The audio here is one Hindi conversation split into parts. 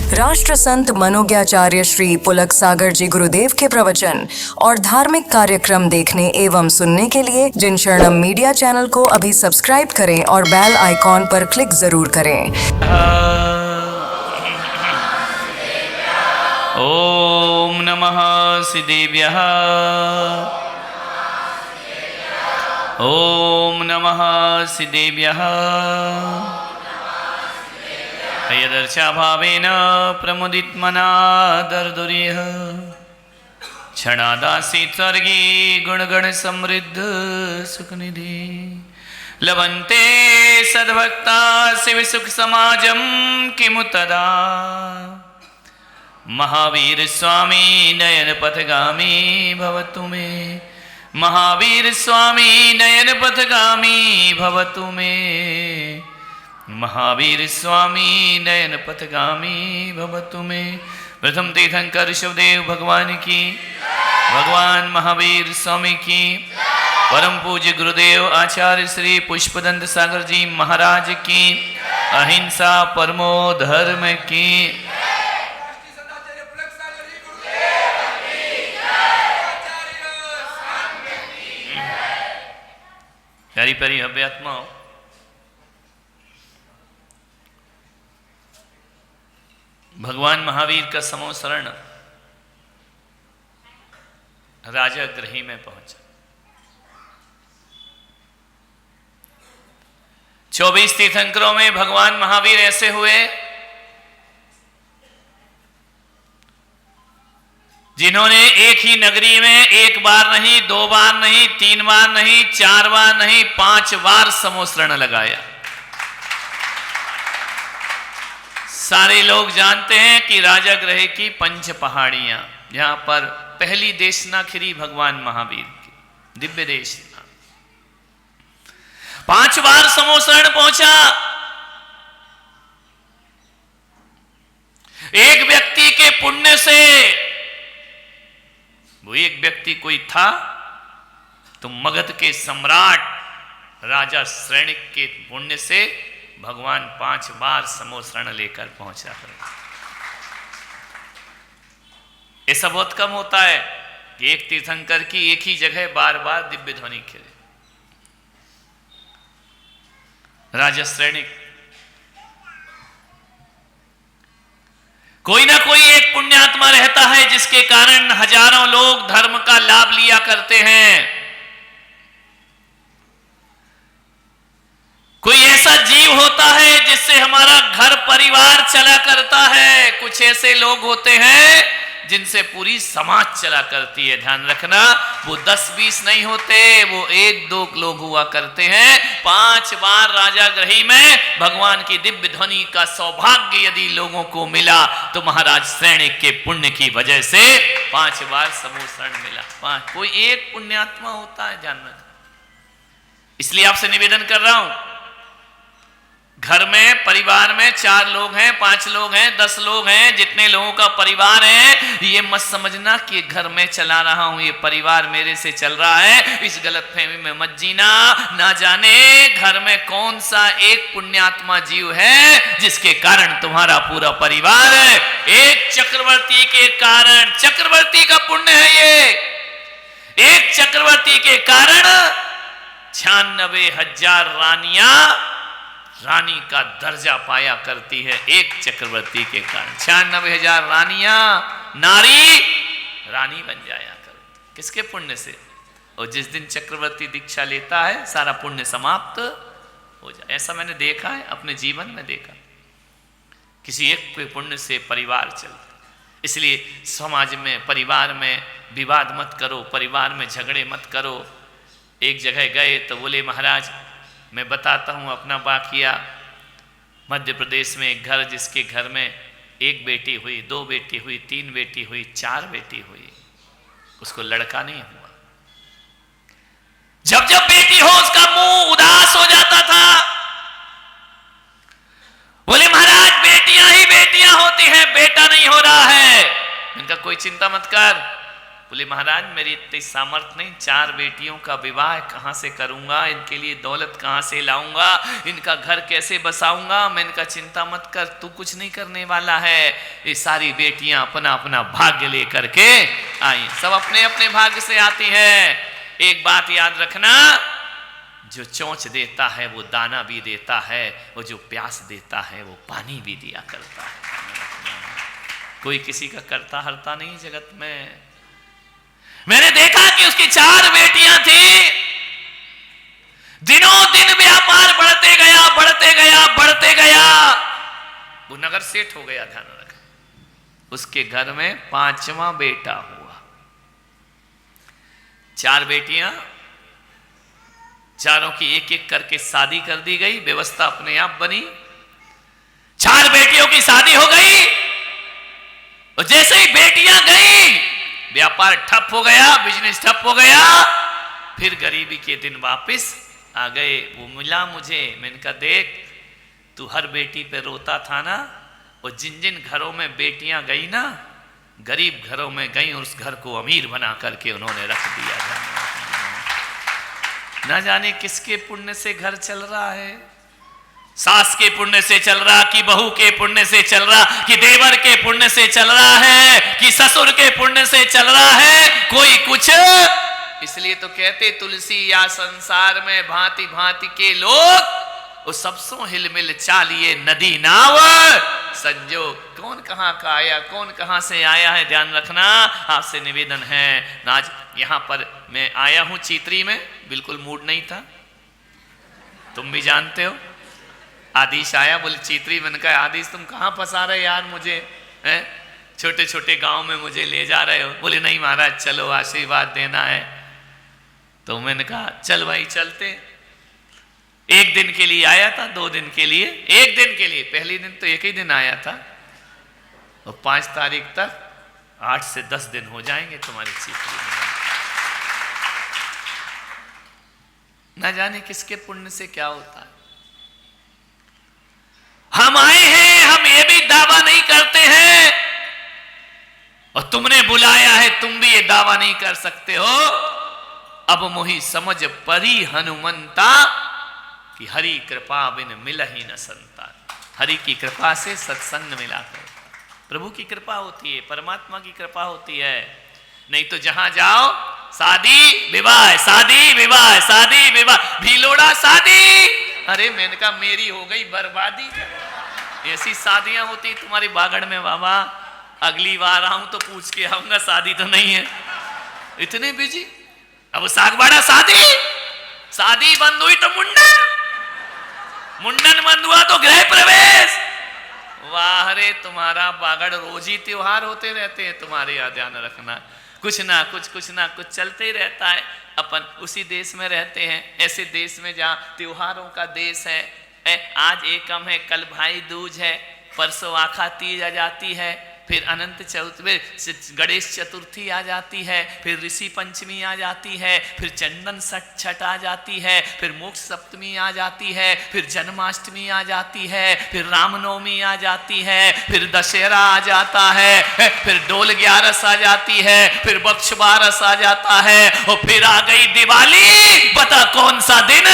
राष्ट्र संत मनोज्ञाचार्य श्री पुलक सागर जी गुरुदेव के प्रवचन और धार्मिक कार्यक्रम देखने एवं सुनने के लिए जिन शरणम मीडिया चैनल को अभी सब्सक्राइब करें और बेल आइकॉन पर क्लिक जरूर करें। ओम नमः सिद्धेभ्यः। ओम नमः सिद्धेभ्यः। यदर्चाभावेन प्रमुदितमना दर्दुरिह क्षणादासीत् स्वर्गी गुणगण समृद्ध सुखनिधि लभन्ते सद्भक्ता शिव सुख समाजम किमु तदा। महावीर स्वामी नयन पथगामी भवतु मे। महावीर स्वामी नयन पथगामी भवतु मे। महावीर स्वामी नयन पथगामी भवतु मे। प्रथम तीर्थंकर शिवदेव भगवान की, भगवान महावीर स्वामी की, परम पूज्य गुरुदेव आचार्य श्री पुष्पदंत सागर जी महाराज की, अहिंसा परमो धर्म की। प्यारी प्यारी अभ्यात्मा, भगवान महावीर का समो शरण राजा गृही में पहुंचा। 24 तीर्थंकरों में भगवान महावीर ऐसे हुए जिन्होंने एक ही नगरी में एक बार नहीं, 2 बार नहीं, 3 बार नहीं, 4 बार नहीं, 5 बार समो शरण लगाया। सारे लोग जानते हैं कि राजा गृह की 5 पहाड़ियां, जहां पर पहली देशना खिरी भगवान महावीर की दिव्य देशना। 5 बार समो शरण पहुंचा। एक व्यक्ति के पुण्य से, वो एक व्यक्ति कोई था तो मगध के सम्राट राजा श्रेणिक के पुण्य से भगवान 5 बार समो शरण लेकर पहुंचा। ऐसा बहुत कम होता है कि एक तीर्थंकर की एक ही जगह बार बार दिव्य ध्वनि खिले। राजा श्रेणिक, कोई ना कोई एक पुण्यात्मा रहता है जिसके कारण हजारों लोग धर्म का लाभ लिया करते हैं। कोई ऐसा जीव होता है जिससे हमारा घर परिवार चला करता है। कुछ ऐसे लोग होते हैं जिनसे पूरी समाज चला करती है। ध्यान रखना, वो 10-20 नहीं होते, वो 1-2 लोग हुआ करते हैं। 5 बार राजा गृही में भगवान की दिव्य ध्वनि का सौभाग्य यदि लोगों को मिला तो महाराज श्रेणिक के पुण्य की वजह से 5 बार समो शरण मिला। 5 कोई एक पुण्यात्मा होता है, ध्यान रखना। इसलिए आपसे निवेदन कर रहा हूं, घर में परिवार में 4 लोग हैं, 5 लोग हैं, 10 लोग हैं, जितने लोगों का परिवार है, ये मत समझना कि घर में चला रहा हूं, ये परिवार मेरे से चल रहा है। इस गलतफहमी में मत जीना। ना जाने घर में कौन सा एक पुण्यात्मा जीव है जिसके कारण तुम्हारा पूरा परिवार है। एक चक्रवर्ती के कारण, चक्रवर्ती का पुण्य है ये, एक चक्रवर्ती के कारण 96,000 रानियां रानी का दर्जा पाया करती है। एक चक्रवर्ती के कारण 96,000 रानियां नारी रानी बन जाया करती। किसके पुण्य से? और जिस दिन चक्रवर्ती दीक्षा लेता है सारा पुण्य समाप्त हो जाए। ऐसा मैंने देखा है, अपने जीवन में देखा। किसी एक के पुण्य से परिवार चलता। इसलिए समाज में, परिवार में विवाद मत करो, परिवार में झगड़े मत करो। एक जगह गए तो बोले, महाराज मैं बताता हूँ अपना वाकया। मध्य प्रदेश में एक घर, जिसके घर में 1 बेटी हुई, 2 बेटी हुई, 3 बेटी हुई, 4 बेटी हुई, उसको लड़का नहीं हुआ। जब जब बेटी हो उसका मुंह उदास हो जाता था। बोले महाराज बेटियां ही बेटियां होती हैं, बेटा नहीं हो रहा है। इनका कोई चिंता मत कर, बोले महाराज मेरी इतनी सामर्थ्य नहीं, 4 बेटियों का विवाह कहाँ से करूँगा, इनके लिए दौलत कहाँ से लाऊंगा, इनका घर कैसे बसाऊंगा। मैं इनका चिंता मत कर, तू कुछ नहीं करने वाला है। ये सारी बेटियां अपना अपना भाग्य लेकर के आई, सब अपने अपने भाग्य से आती है। एक बात याद रखना, जो चोंच देता है वो दाना भी देता है, और जो प्यास देता है वो पानी भी दिया करता है। कोई किसी का करता हरता नहीं जगत में। मैंने देखा कि उसकी 4 बेटियां थी, दिनों दिन व्यापार बढ़ते गया बढ़ते गया बढ़ते गया, वो नगर सेठ हो गया। ध्यान रखना, उसके घर में 5वां बेटा हुआ। 4 बेटियां, चारों की एक एक करके शादी कर दी गई, व्यवस्था अपने आप बनी। 4 बेटियों की शादी हो गई, और जैसे ही बेटियां गई व्यापार ठप हो गया, बिजनेस ठप हो गया। फिर गरीबी के दिन वापस आ गए। वो मिला मुझे, मैंने कहा देख तू हर बेटी पे रोता था ना, और जिन जिन घरों में बेटियां गई ना, गरीब घरों में गई और उस घर को अमीर बना करके उन्होंने रख दिया। ना जाने किसके पुण्य से घर चल रहा है, सास के पुण्य से चल रहा, कि बहू के पुण्य से चल रहा, कि देवर के पुण्य से चल रहा है, कि ससुर के पुण्य से चल रहा है, कोई कुछ। इसलिए तो कहते तुलसी या संसार में भांति भांति के लोग, वो सबसो हिलमिल चालिए नदी नाव संजोग। कौन कहां का आया, कौन कहां से आया है, ध्यान रखना। आपसे निवेदन है, आज यहां पर मैं आया हूं चीतरी में, बिल्कुल मूड नहीं था, तुम भी जानते हो। आदिश आया, बोले चीतरी। मैंने कहा आदिश तुम कहाँ फंसा रहे यार मुझे, हैं छोटे छोटे गांव में मुझे ले जा रहे हो। बोले नहीं महाराज चलो, आशीर्वाद देना है। तो मैंने कहा चल भाई चलते। 1 दिन के लिए आया था, 2 दिन के लिए, 1 दिन के लिए। पहले दिन तो 1 ही दिन आया था, और 5 तारीख तक 8 से 10 दिन हो जाएंगे तुम्हारी चीतरी में। ना जाने किसके पुण्य से क्या होता है। हम आए हैं, हम ये भी दावा नहीं करते हैं, और तुमने बुलाया है, तुम भी ये दावा नहीं कर सकते हो। अब मोहि समझ परी हनुमंता, कि हरि कृपा बिन मिल ही न संता। हरि की कृपा से सत्संग मिला कर, प्रभु की कृपा होती है, परमात्मा की कृपा होती है। नहीं तो जहां जाओ शादी विवाह, शादी विवाह, शादी विवाह, भीलोड़ा शादी। अरे मैंने कहा मेरी हो गई बर्बादी। ऐसी शादियां होती तुम्हारी बागड़ में बाबा, अगली बार आऊं तो पूछ के आऊंगा, शादी तो नहीं है, इतने बिजी। अब सागवाड़ा शादी, शादी बंद हुई तो मुंडन, मुंडन बंद हुआ तो गृह प्रवेश। वाह रे तुम्हारा बागड़, रोज ही त्योहार होते रहते हैं तुम्हारे यहाँ, ध्यान रखना। कुछ ना कुछ चलते ही रहता है। अपन उसी देश में रहते हैं, ऐसे देश में जहाँ त्योहारों का देश है। आज एकम है, कल भाई दूज है, परसों आखा तीज आ जाती है, फिर अनंत चतुर्थी, गणेश चतुर्थी आ जाती है, फिर ऋषि पंचमी आ जाती है, फिर चंदन छठ आ जाती है, फिर मोक्ष सप्तमी आ जाती है, फिर जन्माष्टमी आ जाती है, फिर रामनवमी आ जाती है, फिर दशहरा आ जाता है, फिर डोल 11 आ जाती है, फिर बक्ष बारस आ जाता है, और फिर आ गई दिवाली। बता कौन सा दिन,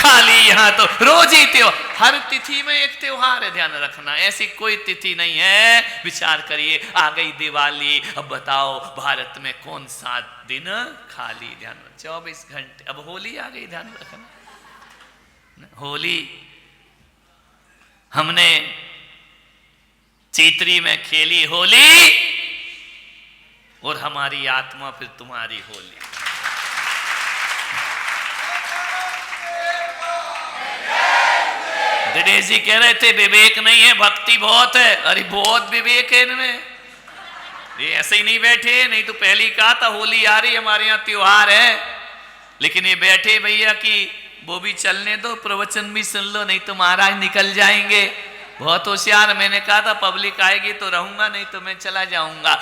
खाली यहाँ तो रोज ही त्योहार, हर तिथि में एक त्योहार है, ध्यान रखना। ऐसी कोई तिथि नहीं है। विचार करिए, आ गई दिवाली, अब बताओ भारत में कौन सा दिन खाली, ध्यान 24 घंटे। अब होली आ गई, ध्यान रखना। होली हमने चैत्री में खेली होली, और हमारी आत्मा फिर तुम्हारी होली। दिनेश जी कह रहे थे विवेक नहीं है, भक्ति बहुत है। अरे बहुत विवेक है इनमें, ये ऐसे ही नहीं बैठे। नहीं तो पहले ही कहा था होली आ रही, हमारे यहाँ त्योहार है, लेकिन ये बैठे भैया कि वो भी चलने दो, प्रवचन भी सुन लो, नहीं तो महाराज निकल जाएंगे। बहुत होशियार। मैंने कहा था पब्लिक आएगी तो रहूंगा, नहीं तो मैं चला जाऊंगा।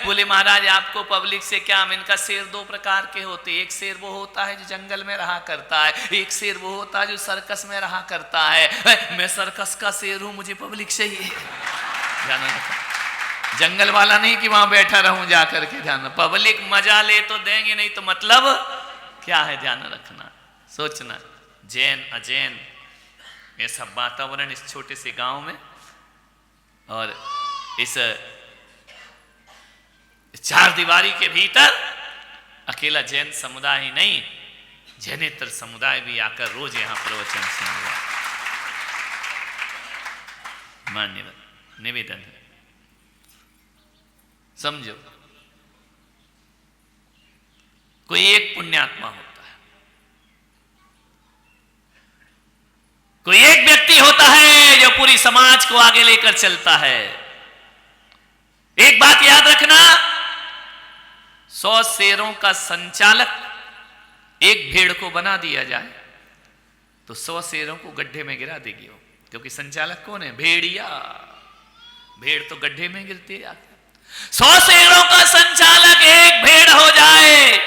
बोले महाराज आपको पब्लिक से क्या। मैंने कहा शेर 2 प्रकार के होते हैं। एक शेर वो होता है जो जंगल में रहा करता है, एक शेर वो होता है जो सर्कस में रहा करता है। मैं सर्कस का शेर हूं, मुझे पब्लिक चाहिए। जंगल वाला नहीं कि वहां बैठा रहूं जाकर के ध्यान। पब्लिक मजा ले तो देंगे, नहीं तो मतलब क्या है, ध्यान रखना, सोचना। जैन अजैन ये सब वातावरण इस छोटे से गांव में, और इस चार दीवारी के भीतर अकेला जैन समुदाय ही नहीं, जैनेतर समुदाय भी आकर रोज यहां प्रवचन सुन रहा है। मान्यवर निवेदन है, समझो, कोई एक पुण्यात्मा होता है, कोई एक व्यक्ति होता है जो पूरी समाज को आगे लेकर चलता है। एक बात याद रखना, 100 शेरों का संचालक एक भेड़ को बना दिया जाए तो 100 शेरों को गड्ढे में गिरा देगी वो, क्योंकि संचालक कौन है, भेड़िया। भेड़ तो गड्ढे में गिरती है। 100 शेरों का संचालक एक भेड़ हो जाए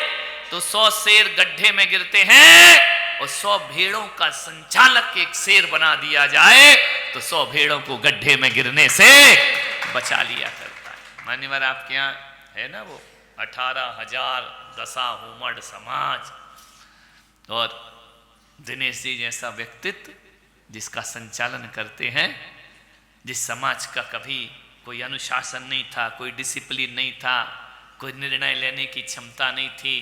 तो 100 शेर गड्ढे में गिरते हैं, और 100 भेड़ों का संचालक एक शेर बना दिया जाए तो 100 भेड़ों को गड्ढे में गिरने से बचा लिया करता है। मान्यवर आपके यहां है ना वो 18,000 दशा हुमड़ समाज, और दिनेश जी जैसा व्यक्तित्व जिसका संचालन करते हैं, जिस समाज का कभी कोई अनुशासन नहीं था, कोई डिसिप्लिन नहीं था, कोई निर्णय लेने की क्षमता नहीं थी,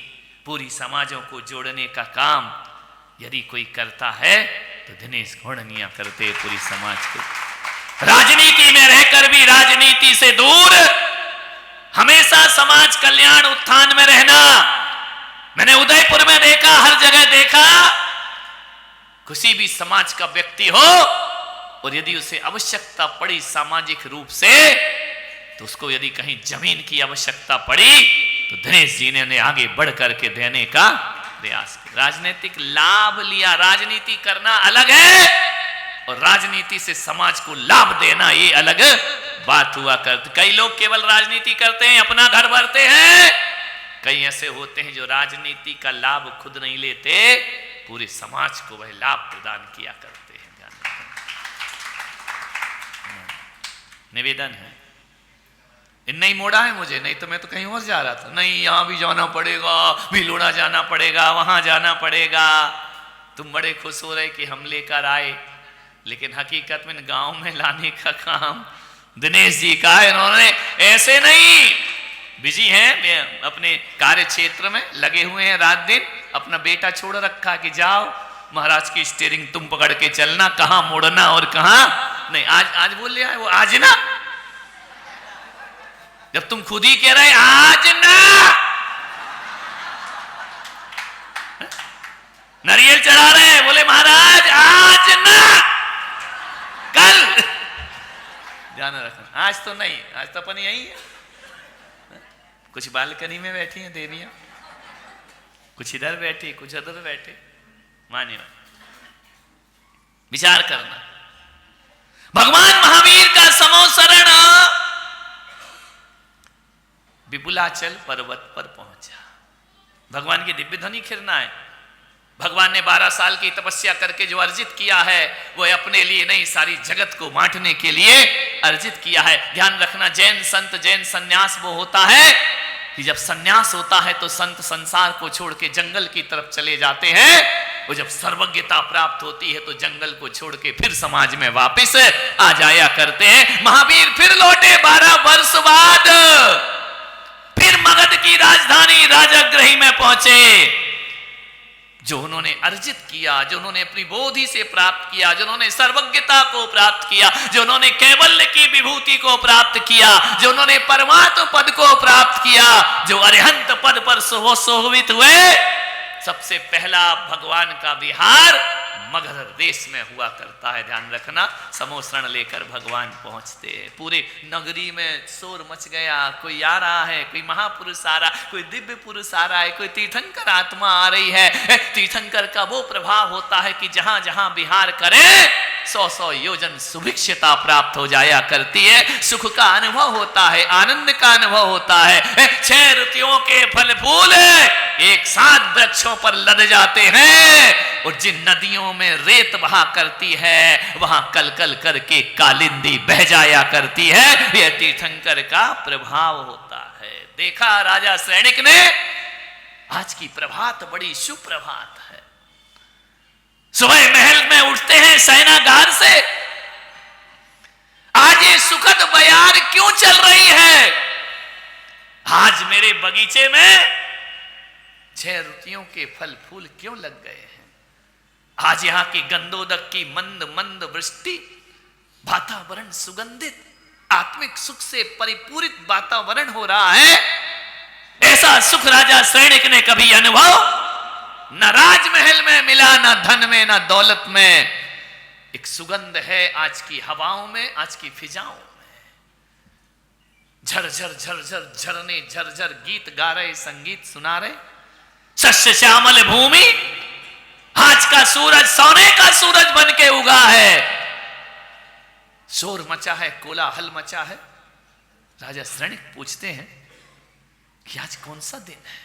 पूरी समाजों को जोड़ने का काम यदि कोई करता है तो दिनेश घोड़निया करते पूरी समाज को। राजनीति में रहकर भी राजनीति से दूर, हमेशा समाज कल्याण उत्थान में रहना। मैंने उदयपुर में देखा, हर जगह देखा, किसी भी समाज का व्यक्ति हो और यदि उसे आवश्यकता पड़ी सामाजिक रूप से, तो उसको यदि कहीं जमीन की आवश्यकता पड़ी तो दिनेश जी ने आगे बढ़ करके देने का प्रयास किया। राजनीतिक लाभ लिया। राजनीति करना अलग है और राजनीति से समाज को लाभ देना ये अलग बात हुआ करती। कई लोग केवल राजनीति करते हैं, अपना घर भरते हैं। कई ऐसे होते हैं जो राजनीति का लाभ खुद नहीं लेते, पूरे समाज को वह लाभ प्रदान किया करते हैं। निवेदन है, नहीं मोड़ा है मुझे, नहीं तो मैं तो कहीं और जा रहा था। नहीं, यहां भी जाना पड़ेगा, भिलोड़ा जाना पड़ेगा, वहां जाना पड़ेगा। तुम बड़े खुश हो रहे कि हम लेकर आए, लेकिन हकीकत में गांव में लाने का काम दिनेश जी का है। इन्होंने ऐसे नहीं, बिजी हैं अपने कार्य क्षेत्र में, लगे हुए हैं रात दिन। अपना बेटा छोड़ रखा कि जाओ महाराज की स्टीयरिंग तुम पकड़ के चलना, कहां मोड़ना और कहां नहीं। आज बोल लिया है वो, आज ना, जब तुम खुद ही कह रहे आज ना, नारियल चढ़ा रहे हैं, बोले महाराज आज ना, कल। ध्यान रखना, आज तो नहीं, आज तो अपन यही है। कुछ बालकनी में बैठी हैं देवियां, कुछ इधर बैठी, कुछ उधर बैठे। मानिए, विचार करना। भगवान महावीर का समोसरण विपुलाचल पर्वत पर पहुंचा। भगवान की दिव्य ध्वनि खिरना है। भगवान ने 12 साल की तपस्या करके जो अर्जित किया है वो अपने लिए नहीं, सारी जगत को बांटने के लिए अर्जित किया है। ध्यान रखना, जैन संत, जैन सन्यास वो होता है कि जब सन्यास होता है तो संत संसार को छोड़ के जंगल की तरफ चले जाते हैं। वो जब सर्वज्ञता प्राप्त होती है तो जंगल को छोड़ के फिर समाज में वापस आ जाया करते हैं। महावीर फिर लौटे 12 वर्ष बाद, फिर मगध की राजधानी राजगृही में पहुंचे। जो उन्होंने अर्जित किया, जो उन्होंने अपनी बोधि से प्राप्त किया, जो उन्होंने सर्वज्ञता को प्राप्त किया, जो उन्होंने कैवल्य की विभूति को प्राप्त किया, जो उन्होंने परमात्म पद को प्राप्त किया, जो अरिहंत पद पर सुशोभित हुए, सबसे पहला भगवान का विहार मगध देश में हुआ करता है। ध्यान रखना, समोसरण लेकर भगवान पहुंचते हैं। पूरे नगरी में शोर मच गया, कोई आ रहा है, कोई महापुरुष आ रहा, कोई दिव्य पुरुष आ रहा है, कोई तीर्थंकर आत्मा आ रही है। तीर्थंकर का वो प्रभाव होता है कि जहां जहां विहार करे 100 योजन सुभिक्षता प्राप्त हो जाया करती है, सुख का अनुभव होता है, आनंद का अनुभव होता है। 6 ऋतुओं के फल फूल एक साथ वृक्षों पर लद जाते हैं और जिन नदियों में रेत बहा करती है वहां कल कल करके कालिंदी बह जाया करती है। यह तीर्थंकर का प्रभाव होता है। देखा राजा सैनिक ने, आज की प्रभात बड़ी शुभ प्रभात है। सुबह महल में उठते हैं सेनागार से, आज ये सुखद बयार क्यों चल रही है? आज मेरे बगीचे में 6 ऋतुओं के फल फूल क्यों लग गए हैं? आज यहां की गंधोदक की मंद मंद वृष्टि, वातावरण सुगंधित, आत्मिक सुख से परिपूरित वातावरण हो रहा है। ऐसा सुख राजा सैनिक ने कभी अनुभव न राजमहल में मिला, न धन में, न दौलत में। एक सुगंध है आज की हवाओं में, आज की फिजाओं में। झरझर झरझर झरने झरझर गीत गा रहे, संगीत सुना रहे। शस्य श्यामल भूमि, आज का सूरज सोने का सूरज बन के उगा है। शोर मचा है, कोलाहल मचा है। राजा सैनिक पूछते हैं कि आज कौन सा दिन है?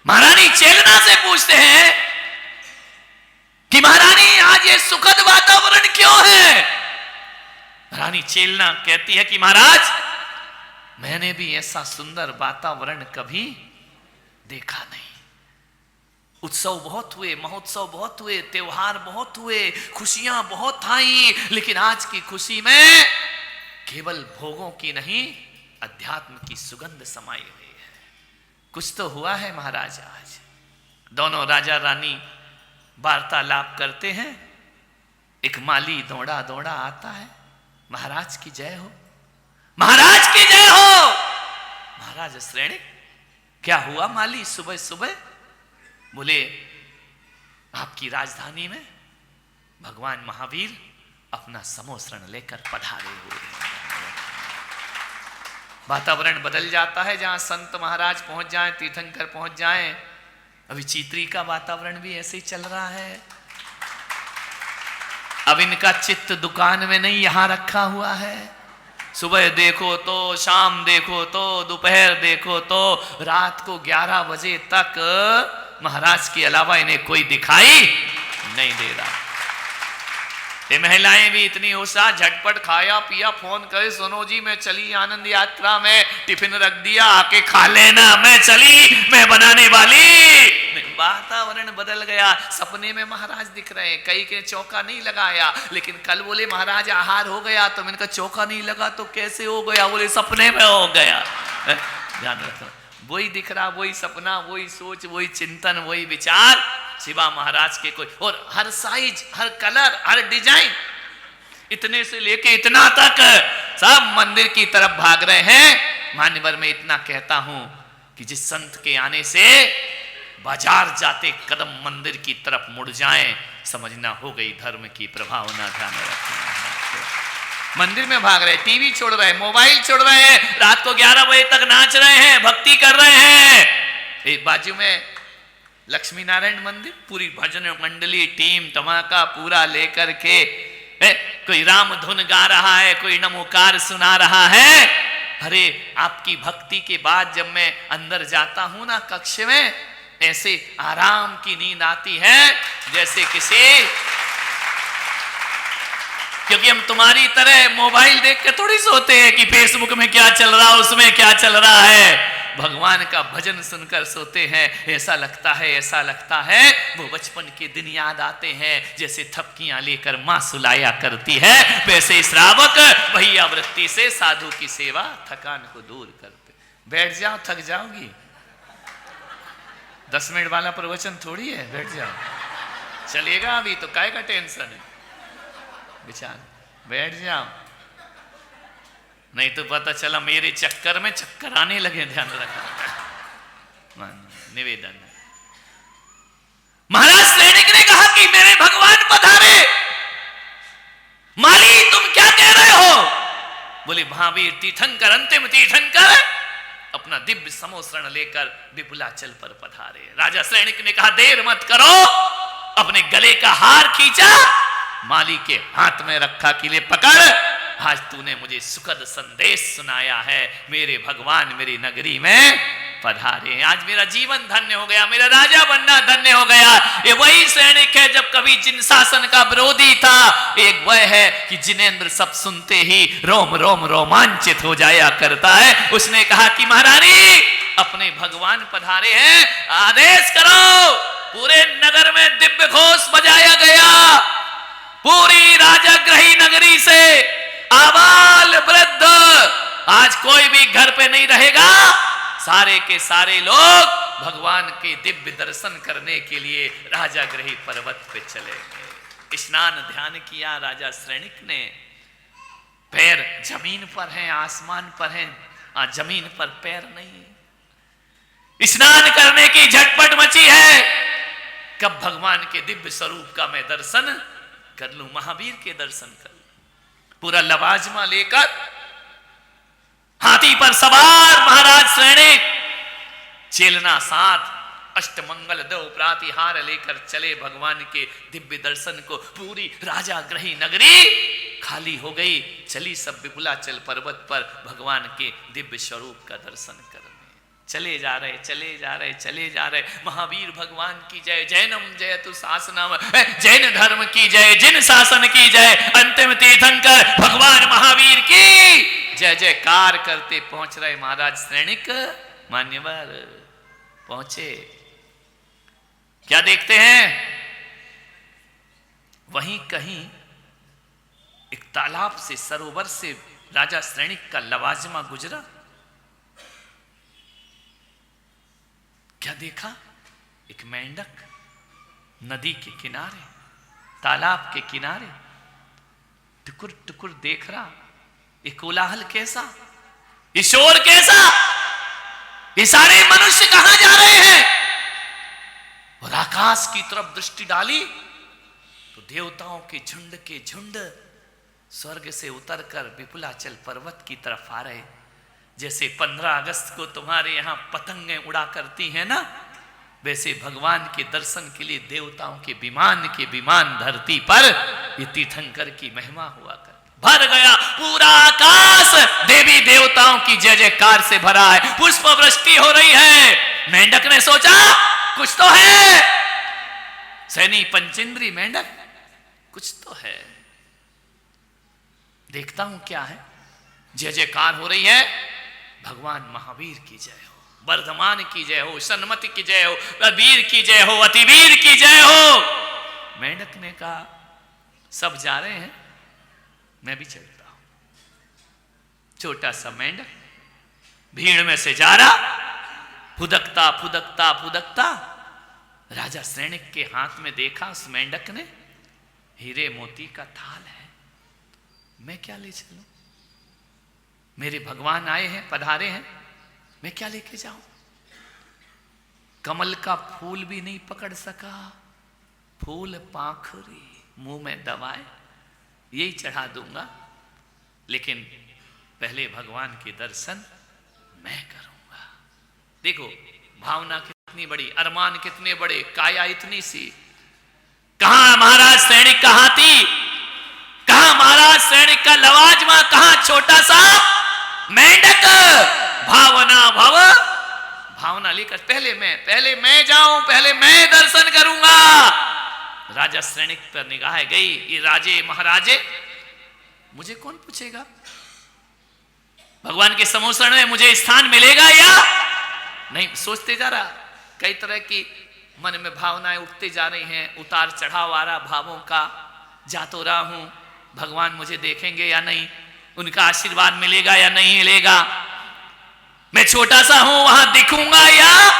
महारानी चेलना से पूछते हैं कि महारानी आज ये सुखद वातावरण क्यों है? रानी चेलना कहती है कि महाराज, मैंने भी ऐसा सुंदर वातावरण कभी देखा नहीं। उत्सव बहुत हुए, महोत्सव बहुत हुए, त्योहार बहुत हुए, खुशियां बहुत आई, लेकिन आज की खुशी में केवल भोगों की नहीं, अध्यात्म की सुगंध समाई हुई है। कुछ तो हुआ है महाराज। आज दोनों राजा रानी वार्तालाप करते हैं। एक माली दौड़ा दौड़ा आता है, महाराज की जय हो, महाराज की जय हो। महाराज श्रेणी, क्या हुआ माली सुबह सुबह? बोले, आपकी राजधानी में भगवान महावीर अपना समोसरण लेकर पधारे हुए हैं। वातावरण बदल जाता है। जहां संत महाराज पहुंच जाएं, तीर्थंकर पहुंच जाएं। अभी चीत्री का वातावरण भी ऐसे ही चल रहा है। अब इनका चित्त दुकान में नहीं, यहां रखा हुआ है। सुबह देखो तो, शाम देखो तो, दोपहर देखो तो, रात को 11 बजे तक महाराज के अलावा इन्हें कोई दिखाई नहीं दे रहा। ये महिलाएं भी इतनी होशियार, झटपट खाया पिया, फोन करे, सोनो जी मैं चली आनंद यात्रा में, टिफिन रख दिया, आके खा लेना, मैं चली, मैं बनाने वाली। वातावरण बदल गया। सपने में महाराज दिख रहे हैं। कई के चौका नहीं लगाया, लेकिन कल बोले महाराज आहार हो गया, तो मैंने कहा चौका नहीं लगा तो कैसे हो गया? बोले सपने में हो गया। ध्यान रखो, वही दिख रहा, वही सपना, वही सोच, वही चिंतन, वही विचार, शिवा महाराज के कोई। और हर साइज, हर कलर, हर डिजाइन, इतने से लेके इतना तक सब मंदिर की तरफ भाग रहे हैं। मान्यवर में इतना कहता हूं कि जिस संत के आने से बाजार जाते कदम मंदिर की तरफ मुड़ जाएं, समझना हो गई धर्म की प्रभावना। ध्यान रखना। मंदिर में भाग रहे, टीवी छोड़ रहे, मोबाइल छोड़ रहे हैं, रात को 11 बजे तक नाच रहे हैं, भक्ति कर रहे हैं। एक बाजू में लक्ष्मी नारायण मंदिर, पूरी भजन मंडली टीम धमाका पूरा लेकर के कोई राम धुन गा रहा है, कोई नमोकार सुना रहा है। अरे आपकी भक्ति के बाद जब मैं अंदर जाता हूं ना कक्ष में, ऐसे आराम की नींद आती है जैसे किसी, क्योंकि हम तुम्हारी तरह मोबाइल देख के थोड़ी सोते हैं कि फेसबुक में क्या चल रहा है, उसमें क्या चल रहा है। भगवान का भजन सुनकर सोते हैं। ऐसा लगता है वो बचपन के दिन याद आते हैं, जैसे थपकियां लेकर मां सुलाया करती है, वैसे श्रावक वही आवृत्ति से साधु की सेवा थकान को दूर करते। बैठ जाओ, थक जाओगी। 10 मिनट वाला प्रवचन थोड़ी है, बैठ जाओ। चलेगा अभी तो, काय का टेंशन है, विचार, बैठ जाओ, नहीं तो पता चला मेरे चक्कर में चक्कर आने लगे। ध्यान रखना। निवेदन, महाराज सैनिक ने कहा कि मेरे भगवान पधारे। माली तुम क्या कह रहे हो? बोले महावीर तीर्थंकर, अंतिम तीर्थंकर अपना दिव्य समोसरण लेकर विपुलाचल पर पधारे। राजा सैनिक ने कहा देर मत करो। अपने गले का हार खींचा, माली के हाथ में रखा कि ले पकड़, आज तूने मुझे सुखद संदेश सुनाया है, मेरे भगवान मेरी नगरी में पधारे, आज मेरा जीवन धन्य हो गया, मेरा राजा बनना धन्य हो गया। ये वही सैनिक है जब कभी जिन शासन का विरोधी था, एक वह है कि जिनेंद्र सब सुनते ही रोम रोम रोमांचित हो जाया करता है। उसने कहा कि महारानी अपने भगवान पधारे हैं, आदेश करो। पूरे नगर में दिव्य घोष बजाया गया, पूरी राजाग्रही नगरी से आबाल वृद्ध, आज कोई भी घर पे नहीं रहेगा, सारे के सारे लोग भगवान के दिव्य दर्शन करने के लिए राजाग्रही पर्वत पे चले गए। स्नान ध्यान किया राजा श्रेणिक ने, पैर जमीन पर हैं, आसमान पर हैं, जमीन पर पैर नहीं। स्नान करने की झटपट मची है, कब भगवान के दिव्य स्वरूप का मैं दर्शन कर लूं, महावीर के दर्शन कर लूं। पूरा लवाजमा लेकर हाथी पर सवार महाराज श्रेणिक, चेलना साथ, अष्टमंगल दो प्रातिहार लेकर चले भगवान के दिव्य दर्शन को। पूरी राजाग्रही नगरी खाली हो गई, चली सब विपुलाचल पर्वत पर भगवान के दिव्य स्वरूप का दर्शन करने। चले जा रहे, चले जा रहे, चले जा रहे। महावीर भगवान की जय, जैनम जयतु शासनम, जैन धर्म की जय, जिन शासन की जय, अंतिम तीर्थंकर भगवान महावीर की जय जयकार करते पहुंच रहे महाराज श्रेणिक मान्यवर पहुंचे। क्या देखते हैं, वहीं कहीं एक तालाब से, सरोवर से राजा श्रेणिक का लवाजमा गुजरा। क्या देखा, एक मेंढक नदी के किनारे, तालाब के किनारे टुकुर टुकुर देख रहा। ये कोलाहल कैसा, ये शोर कैसा, ये सारे मनुष्य कहां जा रहे हैं? और आकाश की तरफ दृष्टि डाली तो देवताओं के झुंड स्वर्ग से उतरकर विपुलाचल पर्वत की तरफ आ रहे। जैसे 15 अगस्त को तुम्हारे यहां पतंगें उड़ा करती हैं ना, वैसे भगवान के दर्शन के लिए देवताओं के विमान धरती पर ये तीर्थंकर की महिमा हुआ कर भर गया। पूरा आकाश देवी देवताओं की जय जयकार से भरा है, पुष्प वृष्टि हो रही है। मेंढक ने सोचा कुछ तो है, सैनी पंचेंद्री मेंढक, कुछ तो है, देखता हूं क्या है। जय जयकार हो रही है, भगवान महावीर की जय हो, वर्धमान की जय हो, सन्मति की जय हो, वीर की जय हो, अतिवीर की जय हो। मेंढक ने कहा सब जा रहे हैं, मैं भी चलता हूं। छोटा सा मेंढक भीड़ में से जा रहा, फुदकता फुदकता फुदकता राजा श्रेणिक के हाथ में देखा उस मेंढक ने, हीरे मोती का थाल है, मैं क्या ले चलूं? मेरे भगवान आए हैं, पधारे हैं, मैं क्या लेके जाऊं? कमल का फूल भी नहीं पकड़ सका, फूल पाखरी मुंह में दबाए, यही चढ़ा दूंगा, लेकिन पहले भगवान के दर्शन मैं करूंगा। देखो भावना कितनी बड़ी, अरमान कितने बड़े, काया इतनी सी। कहां महाराज सैनिक का हाथी, कहां महाराज सैनिक का लवाजमा, कहां छोटा सा मेंढक। भावना भव, भावना लेकर पहले मैं जाऊं, पहले मैं दर्शन करूंगा। राजा श्रेणिक पर निगाह गई, ये राजे महाराजे, मुझे कौन पूछेगा? भगवान के समोसण में मुझे स्थान मिलेगा या नहीं? सोचते जा रहा, कई तरह की मन में भावनाएं उठते जा रही हैं, उतार चढ़ाव आ रहा भावों का। जा तो रहा हूं, भगवान मुझे देखेंगे या नहीं, उनका आशीर्वाद मिलेगा या नहीं मिलेगा, मैं छोटा सा हूं वहां दिखूंगा या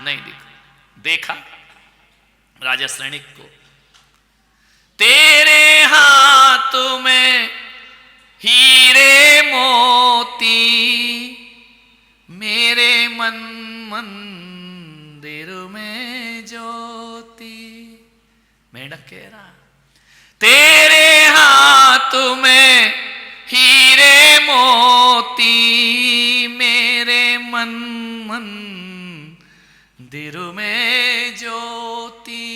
नहीं दिखूंगा। देखा राजा श्रेणिक को, तेरे हाथ में हीरे मोती, मेरे मन मंदिर में ज्योति। मेंढक कह रहा, तेरे हाथ में हीरे मोती, मेरे मन मंदिर में ज्योति।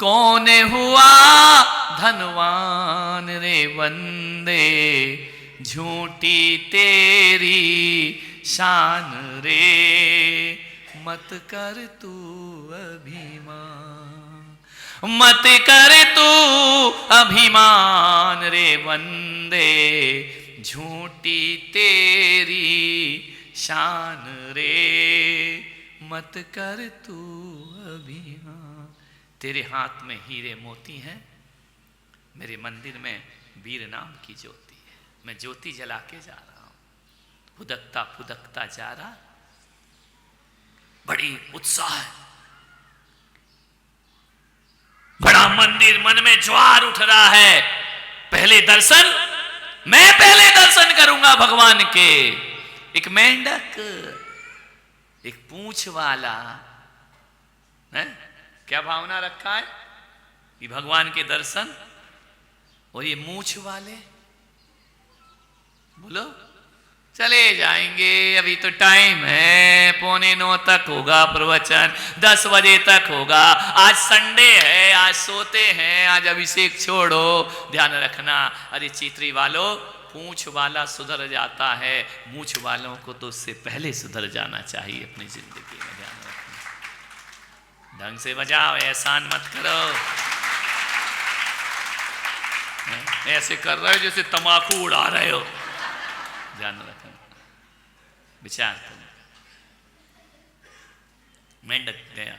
कौन हुआ धनवान रे बंदे, झूठी तेरी शान रे, मत कर तू अभिमान, मत कर तू अभिमान रे बंदे, झूठी तेरी शान रे, मत कर तू अभिमान। तेरे हाथ में हीरे मोती हैं, मेरे मंदिर में वीर नाम की ज्योति है। मैं ज्योति जला के जा रहा हूं, फुदकता फुदकता जा रहा, बड़ी उत्साह है, बड़ा मंदिर, मन में ज्वार उठ रहा है। पहले दर्शन, मैं पहले दर्शन करूंगा भगवान के। एक मेंढक, एक पूंछ वाला है, क्या भावना रखा है कि भगवान के दर्शन, और ये मूछ वाले बोलो चले जाएंगे, अभी तो टाइम है, 8:45 तक होगा प्रवचन, 10 बजे तक होगा, आज संडे है, आज सोते हैं, आज अभिषेक छोड़ो, ध्यान रखना। अरे चीतरी वालों, पूंछ वाला सुधर जाता है, मूछ वालों को तो उससे पहले सुधर जाना चाहिए अपनी जिंदगी में। ध्यान रखना, ढंग से बजाओ, एहसान मत करो। ऐसे कर रहे हो जैसे तम्बाकू उड़ा रहे हो। ध्यान रखना, विचार करना। मेंढक गया,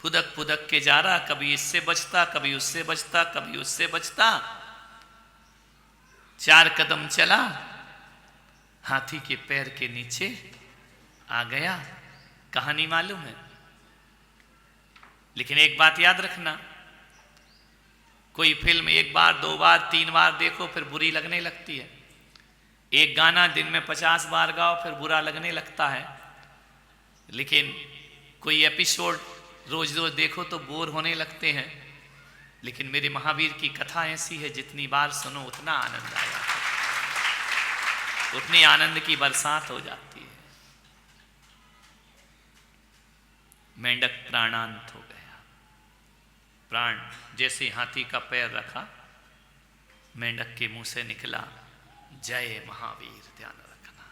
फुदक फुदक के जा रहा, कभी इससे बचता, कभी उससे बचता, कभी उससे बचता। 4 कदम चला, हाथी के पैर के नीचे आ गया। कहानी मालूम है, लेकिन एक बात याद रखना, कोई फिल्म 1 बार 2 बार 3 बार देखो फिर बुरी लगने लगती है। एक गाना दिन में 50 बार गाओ फिर बुरा लगने लगता है। लेकिन कोई एपिसोड रोज रोज देखो तो बोर होने लगते हैं। लेकिन मेरे महावीर की कथा ऐसी है, जितनी बार सुनो उतना आनंद आएगा, उतनी आनंद की बरसात हो जाती है। मेंढक प्राणांत हो गया। प्राण जैसे हाथी का पैर रखा, मेंढक के मुंह से निकला, जय महावीर। ध्यान रखना,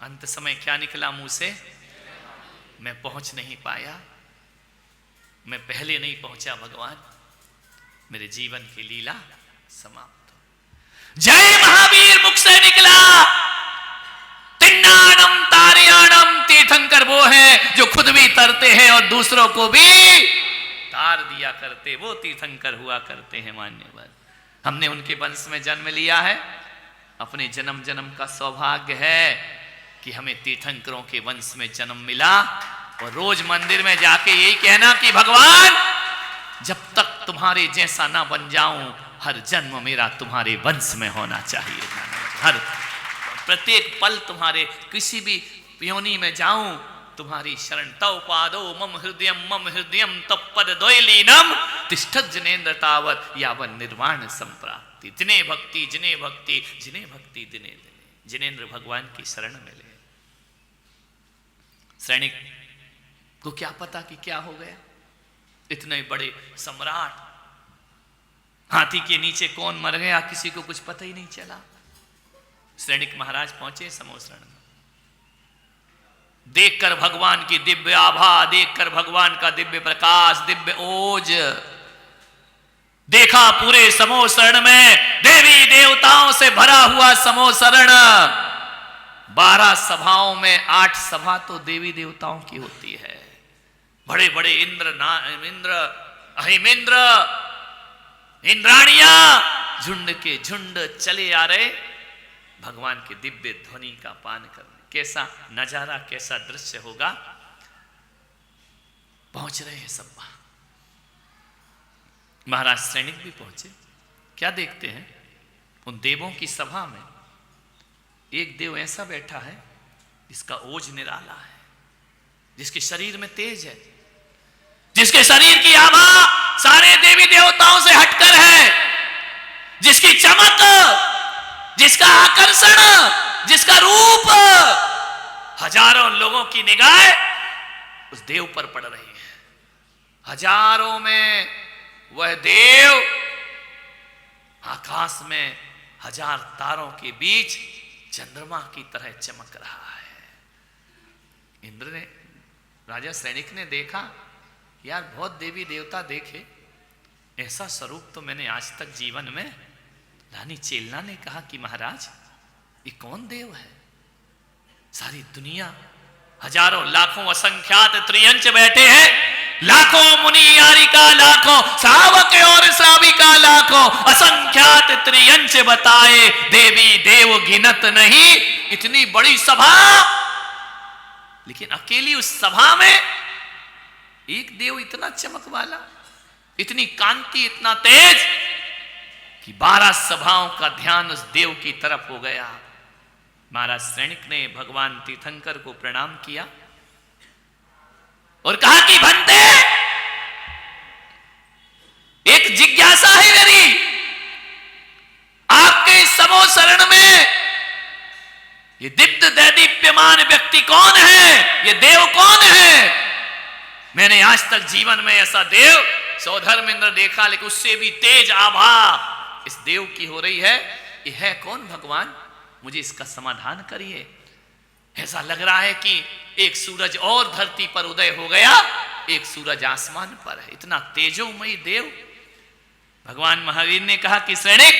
अंत समय क्या निकला मुंह से? मैं पहुंच नहीं पाया, मैं पहले नहीं पहुंचा भगवान, मेरे जीवन की लीला समाप्त हो। जय महावीर मुख से निकला। तिन्नाणम तारियाणम, तीर्थंकर वो है जो खुद भी तरते हैं और दूसरों को भी तार दिया करते, वो तीर्थंकर हुआ करते हैं मान्यवर। हमने उनके वंश में जन्म लिया है, अपने जन्म जन्म का सौभाग्य है कि हमें तीर्थंकरों के वंश में जन्म मिला। और रोज मंदिर में जाके यही कहना कि भगवान, जब तक तुम्हारे जैसा ना बन जाऊं, हर जन्म मेरा तुम्हारे वंश में होना चाहिए। हर प्रत्येक पल तुम्हारे, किसी भी योनि में जाऊं, तुम्हारी शरण तव पादो मम हृदयम तत्पद द्वैलीनम तिष्ठत जनेन्द्र तावत यावन निर्वाण संप्राप्ति। जिन्हें भक्ति जिन्हें भक्ति जिन्हें भक्ति दिने दिने, जिनेन्द्र भगवान की शरण में ले। सैनिक को क्या पता कि क्या हो गया, इतने बड़े सम्राट, हाथी के नीचे कौन मर गया किसी को कुछ पता ही नहीं चला। सैनिक महाराज पहुंचे समोसरण में, देखकर भगवान की दिव्य आभा, देखकर भगवान का दिव्य प्रकाश, दिव्य ओज, देखा पूरे समोसरण में देवी देवताओं से भरा हुआ समोसरण। 12 सभाओं में 8 सभा तो देवी देवताओं की होती है। बड़े बड़े इंद्र अहिमेंद्र, इंद्राणियां झुंड के झुंड चले आ रहे भगवान के दिव्य ध्वनि का पान करने। कैसा नजारा, कैसा दृश्य होगा। पहुंच रहे हैं सब। महाराज सैनिक भी पहुंचे। क्या देखते हैं, उन देवों की सभा में एक देव ऐसा बैठा है जिसका ओज निराला है, जिसके शरीर में तेज है, जिसके शरीर की आभा सारे देवी देवताओं से हटकर है, जिसकी चमक, जिसका आकर्षण, जिसका रूप, हजारों लोगों की निगाह उस देव पर पड़ रही है। हजारों में वह देव आकाश में 1000 तारों के बीच चंद्रमा की तरह चमक रहा है। इंद्र ने, राजा सैनिक ने देखा, यार बहुत देवी देवता देखे, ऐसा स्वरूप तो मैंने आज तक जीवन में। रानी चेलना ने कहा कि महाराज ये कौन देव है? सारी दुनिया हजारों लाखों असंख्यात त्रियंच बैठे हैं, लाखों मुनि यारिका, लाखों श्रावक और श्राविका, लाखों असंख्यात त्रियंच बताए, देवी देव गिनत नहीं, इतनी बड़ी सभा, लेकिन अकेली उस सभा में एक देव इतना चमक वाला, इतनी कांति, इतना तेज कि 12 सभाओं का ध्यान उस देव की तरफ हो गया। महाराज सैनिक ने भगवान तीर्थंकर को प्रणाम किया और कहा कि भंते, एक जिज्ञासा है मेरी, आपके समो शरण में ये दीप्त दैदीप्यमान व्यक्ति कौन है? ये देव कौन है? मैंने आज तक जीवन में ऐसा देव सौधर्मेंद्र देखा, लेकिन उससे भी तेज आभा इस देव की हो रही है। ये है कौन भगवान? मुझे इसका समाधान करिए। ऐसा लग रहा है कि एक सूरज और धरती पर उदय हो गया, एक सूरज आसमान पर है, इतना तेजोमयी देव। भगवान महावीर ने कहा कि सैनिक,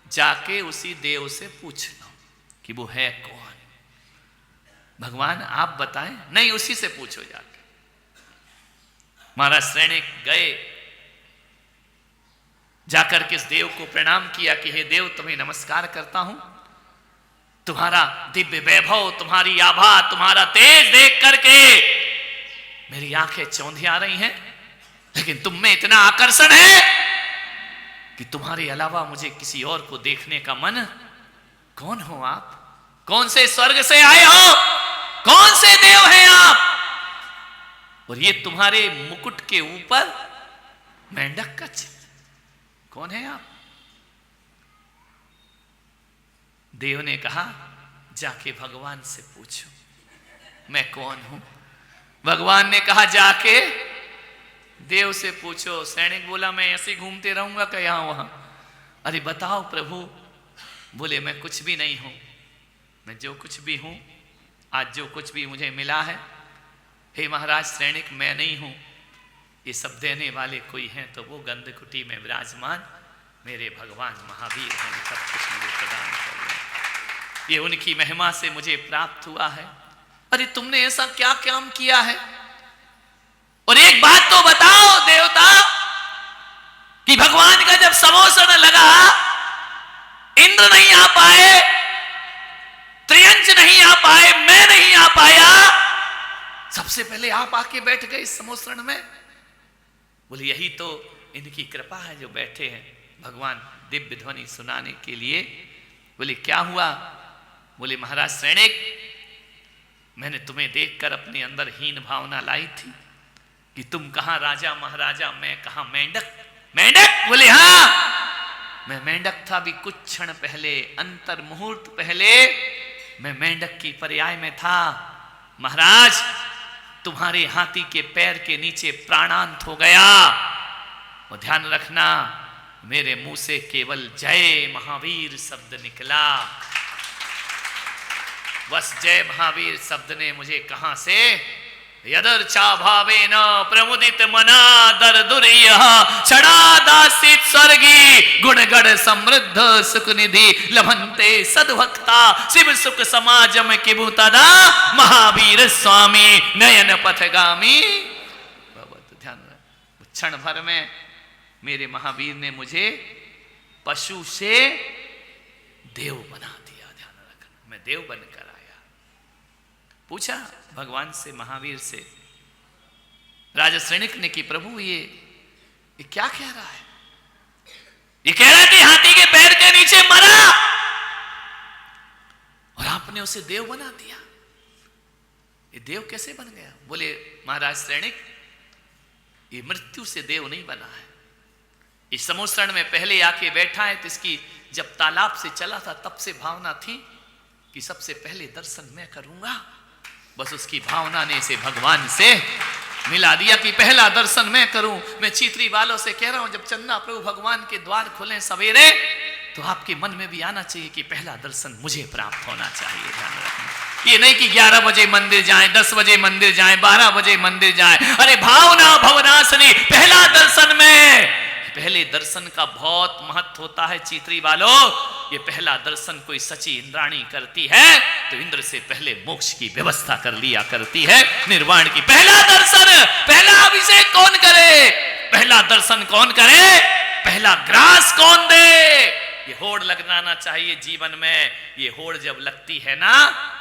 जाके उसी देव से पूछ लो कि वो है कौन। भगवान आप बताएं? नहीं, उसी से पूछो जाके। महाराज सैनिक गए, जाकर के इस देव को प्रणाम किया कि हे देव, तुम्हें नमस्कार करता हूं, तुम्हारा दिव्य वैभव, तुम्हारी आभा, तुम्हारा तेज देख करके मेरी आंखें चौंधिया रही हैं, लेकिन तुम में इतना आकर्षण है कि तुम्हारे अलावा मुझे किसी और को देखने का मन। कौन हो आप? कौन से स्वर्ग से आए हो? कौन से देव हैं आप? और ये तुम्हारे मुकुट के ऊपर मेंढक का चिन्ह, कौन है आप? देव ने कहा, जाके भगवान से पूछो मैं कौन हूं। भगवान ने कहा, जाके देव से पूछो। सैनिक बोला, मैं ऐसे घूमते रहूंगा क्या यहां वहां? अरे बताओ प्रभु। बोले, मैं कुछ भी नहीं हूं, मैं जो कुछ भी हूं, आज जो कुछ भी मुझे मिला है, हे महाराज सैनिक, मैं नहीं हूं, ये सब देने वाले कोई हैं तो वो गंधकुटी में विराजमान मेरे भगवान महावीर हैं, सब कुछ मुझे प्रदान कर रहे हैं, ये उनकी महिमा से मुझे प्राप्त हुआ है। अरे तुमने ऐसा क्या काम किया है? और एक बात तो बताओ देवता, कि भगवान का जब समोषण लगा, इंद्र नहीं आ पाए, त्रियंच नहीं आ पाए, मैं नहीं आ पाया, सबसे पहले आप आके बैठ गए इस समोषण में। बोले, यही तो इनकी कृपा है जो बैठे हैं भगवान दिव्य ध्वनि सुनाने के लिए। बोले, क्या हुआ? बोले, महाराज सैनिक, मैंने तुम्हें देखकर अपने अंदर हीन भावना लाई थी कि तुम कहां राजा महाराजा, मैं कहां मेंढक। मेंढक? बोले, हाँ, मैं मेंढक था भी कुछ क्षण पहले, अंतर मुहूर्त पहले मैं मेंढक की पर्याय में था। महाराज, तुम्हारे हाथी के पैर के नीचे प्राणांत हो गया, और ध्यान रखना, मेरे मुंह से केवल जय महावीर शब्द निकला। बस जय महावीर शब्द ने मुझे कहां से, यदर्चा भावेन प्रमुदित मना दर दुर्यः क्षणादासित स्वर्गी गुणगण समृद्ध सुख निधि लभंते सद्भक्ता शिव सुख समाजम किबु तदा महावीर स्वामी नयन पथगामी। ध्यान रख, क्षण भर में मेरे महावीर ने मुझे पशु से देव बना दिया। ध्यान रखना, मैं देव बनकर आया। पूछा भगवान से, महावीर से, राजा सैनिक ने कि प्रभु ये क्या कह रहा है? ये कह रहा है कि हाथी के पैर के नीचे मरा और आपने उसे देव बना दिया। ये देव कैसे बन गया? बोले, महाराज सैनिक, ये मृत्यु से देव नहीं बना है। इस समोषण में पहले आके बैठा है, तो इसकी जब तालाब से चला था तब से भावना थी कि सबसे पहले दर्शन मैं करूंगा। बस उसकी भावना ने इसे भगवान से मिला दिया कि पहला दर्शन मैं करूं। मैं चीतरी वालों से कह रहा हूं, जब चन्ना प्रभु भगवान के द्वार खुले सवेरे, तो आपके मन में भी आना चाहिए कि पहला दर्शन मुझे प्राप्त होना चाहिए। ध्यान रखना, ये नहीं कि 11 बजे मंदिर जाएं, 10 बजे मंदिर जाएं, 12 बजे मंदिर जाएं। अरे भावना भवनासनी, पहला दर्शन में, पहले दर्शन का बहुत महत्व होता है चीतरी वालों। ये पहला दर्शन कोई सची इंद्राणी करती है तो इंद्र से पहले मोक्ष की व्यवस्था कर लिया करती है, निर्वाण की। पहला दर्शन, पहला अभिषेक कौन करे? पहला दर्शन कौन करे? पहला ग्रास कौन दे? ये होड़ लगना चाहिए जीवन में। ये होड़ जब लगती है ना,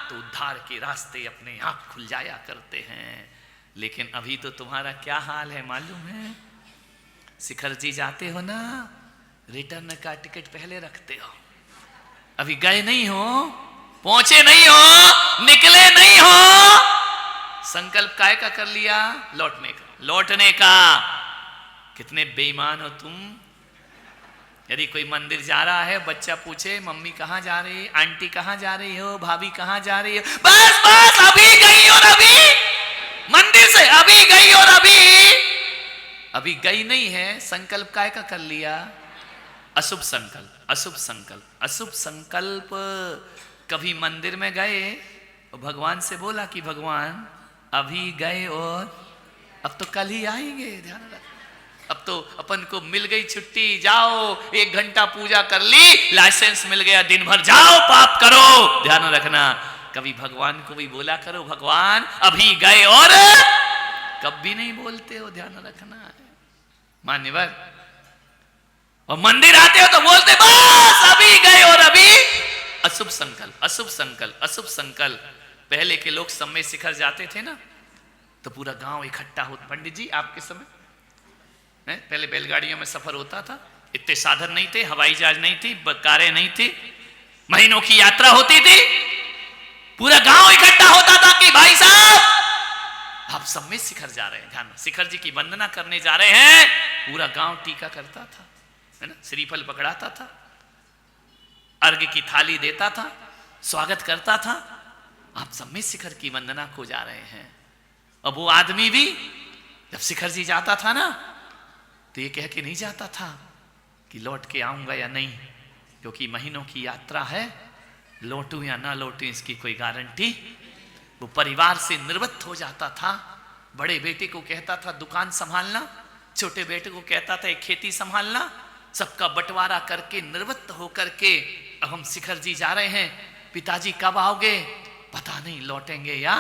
तो उद्धार के रास्ते अपने आप खुल जाया करते हैं। लेकिन अभी तो तुम्हारा क्या हाल है मालूम है? शिखर जी जाते हो ना, रिटर्न का टिकट पहले रखते हो, अभी गए नहीं हो, पहुंचे नहीं हो, निकले नहीं हो, संकल्प काय का कर लिया? लौटने का, लौटने का। कितने बेईमान हो तुम। यदि कोई मंदिर जा रहा है, बच्चा पूछे मम्मी कहाँ जा रही है, आंटी कहाँ जा रही हो, भाभी कहाँ जा रही हो, बस बस अभी गई और अभी मंदिर से अभी गई और अभी गई नहीं है। संकल्प काय का कर लिया? अशुभ संकल्प, अशुभ संकल्प, अशुभ संकल्प। कभी मंदिर में गए और भगवान से बोला कि भगवान अभी गए और अब तो कल ही आएंगे, ध्यान रख। अब तो अपन को मिल गई छुट्टी, जाओ 1 घंटा पूजा कर ली, लाइसेंस मिल गया, दिन भर जाओ पाप करो। ध्यान रखना, कभी भगवान को भी बोला करो भगवान अभी गए और कभी नहीं बोलते हो, ध्यान रखना है मान्यवर। और मंदिर आते हो तो बोलते बस अभी गए और अभी। अशुभ संकल्प, अशुभ संकल्प, अशुभ संकल्प। पहले के लोग समय शिखर जाते थे ना, तो पूरा गांव इकट्ठा होता। पंडित जी आपके समय पहले बैलगाड़ियों में सफर होता था, इतने साधन नहीं थे, हवाई जहाज नहीं थी, कारें नहीं थी, महीनों की यात्रा होती थी, पूरा गांव इकट्ठा होता था कि भाई साहब आप सब में शिखर जा रहे हैं, ध्यान, शिखर जी की वंदना करने जा रहे हैं। पूरा गांव टीका करता था, है ना, श्रीफल पकड़ाता था, अर्घ की थाली देता था, स्वागत करता था। आप सब में शिखर की वंदना को जा रहे हैं। अब वो आदमी भी जब शिखर जी जाता था ना, तो ये कह के नहीं जाता था कि लौट के आऊंगा या नहीं, क्योंकि महीनों की यात्रा है, लौटूं या ना लौटूं इसकी कोई गारंटी। वो परिवार से निर्वृत्त हो जाता था। बड़े बेटे को कहता था दुकान संभालना, छोटे बेटे को कहता था एक खेती संभालना, सबका बंटवारा करके निर्वृत्त होकर के अब हम शिखर जी जा रहे हैं। पिताजी कब आओगे? पता नहीं, लौटेंगे या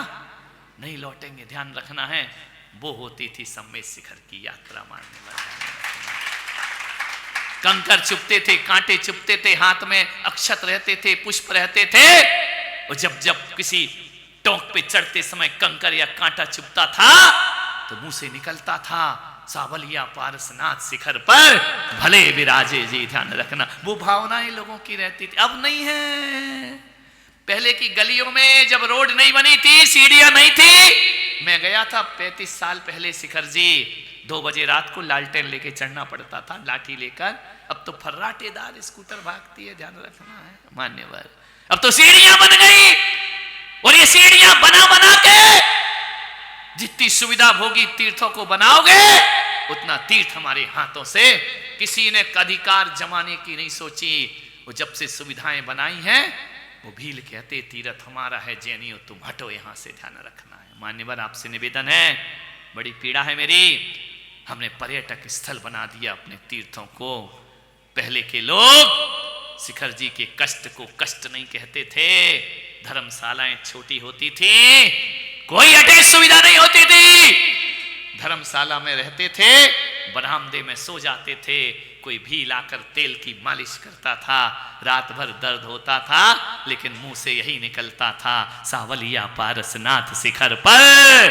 नहीं लौटेंगे, ध्यान रखना है। वो होती थी सम्मेद शिखर की यात्रा मारने वाली। कंकर चुपते थे, कांटे चुपते थे, हाथ में अक्षत रहते थे, पुष्प रहते थे। और जब जब किसी टोंक पे चढ़ते समय कंकर या कांटा चुपता था तो मुंह से निकलता था सावलिया पारसनाथ शिखर पर भले विराजे जी। ध्यान रखना, वो भावनाएं लोगों की रहती थी, अब नहीं है। पहले की गलियों में जब रोड नहीं बनी थी, सीढ़ियां नहीं थी, मैं गया था 35 साल पहले शिखर जी, 2 बजे रात को लालटेन लेके चढ़ना पड़ता था, लाठी लेकर। अब तो फर्राटेदार स्कूटर भागती है, ध्यान रखना है मान्यवर। अब तो सीढ़ियां बन गई, और ये सीढ़ियां बना बना के जितनी सुविधा भोगी तीर्थों को बनाओगे, उतना तीर्थ हमारे हाथों से। किसी ने अधिकार जमाने की नहीं सोची। वो जब से सुविधाएं बनाई हैं, वो भील कहते तीर्थ हमारा है, जैनियो तुम हटो यहां से, ध्यान रखना है मान्यवर। आपसे निवेदन है, बड़ी पीड़ा है मेरी, हमने पर्यटक स्थल बना दिया अपने तीर्थों को। पहले के लोग शिखर जी के कष्ट को कष्ट नहीं कहते थे। धर्मशालाएं छोटी होती थी, कोई अटैच सुविधा नहीं होती थी, धर्मशाला में रहते थे, बरामदे में सो जाते थे, कोई भी लाकर तेल की मालिश करता था, रात भर दर्द होता था, लेकिन मुंह से यही निकलता था सावलिया पारसनाथ शिखर पर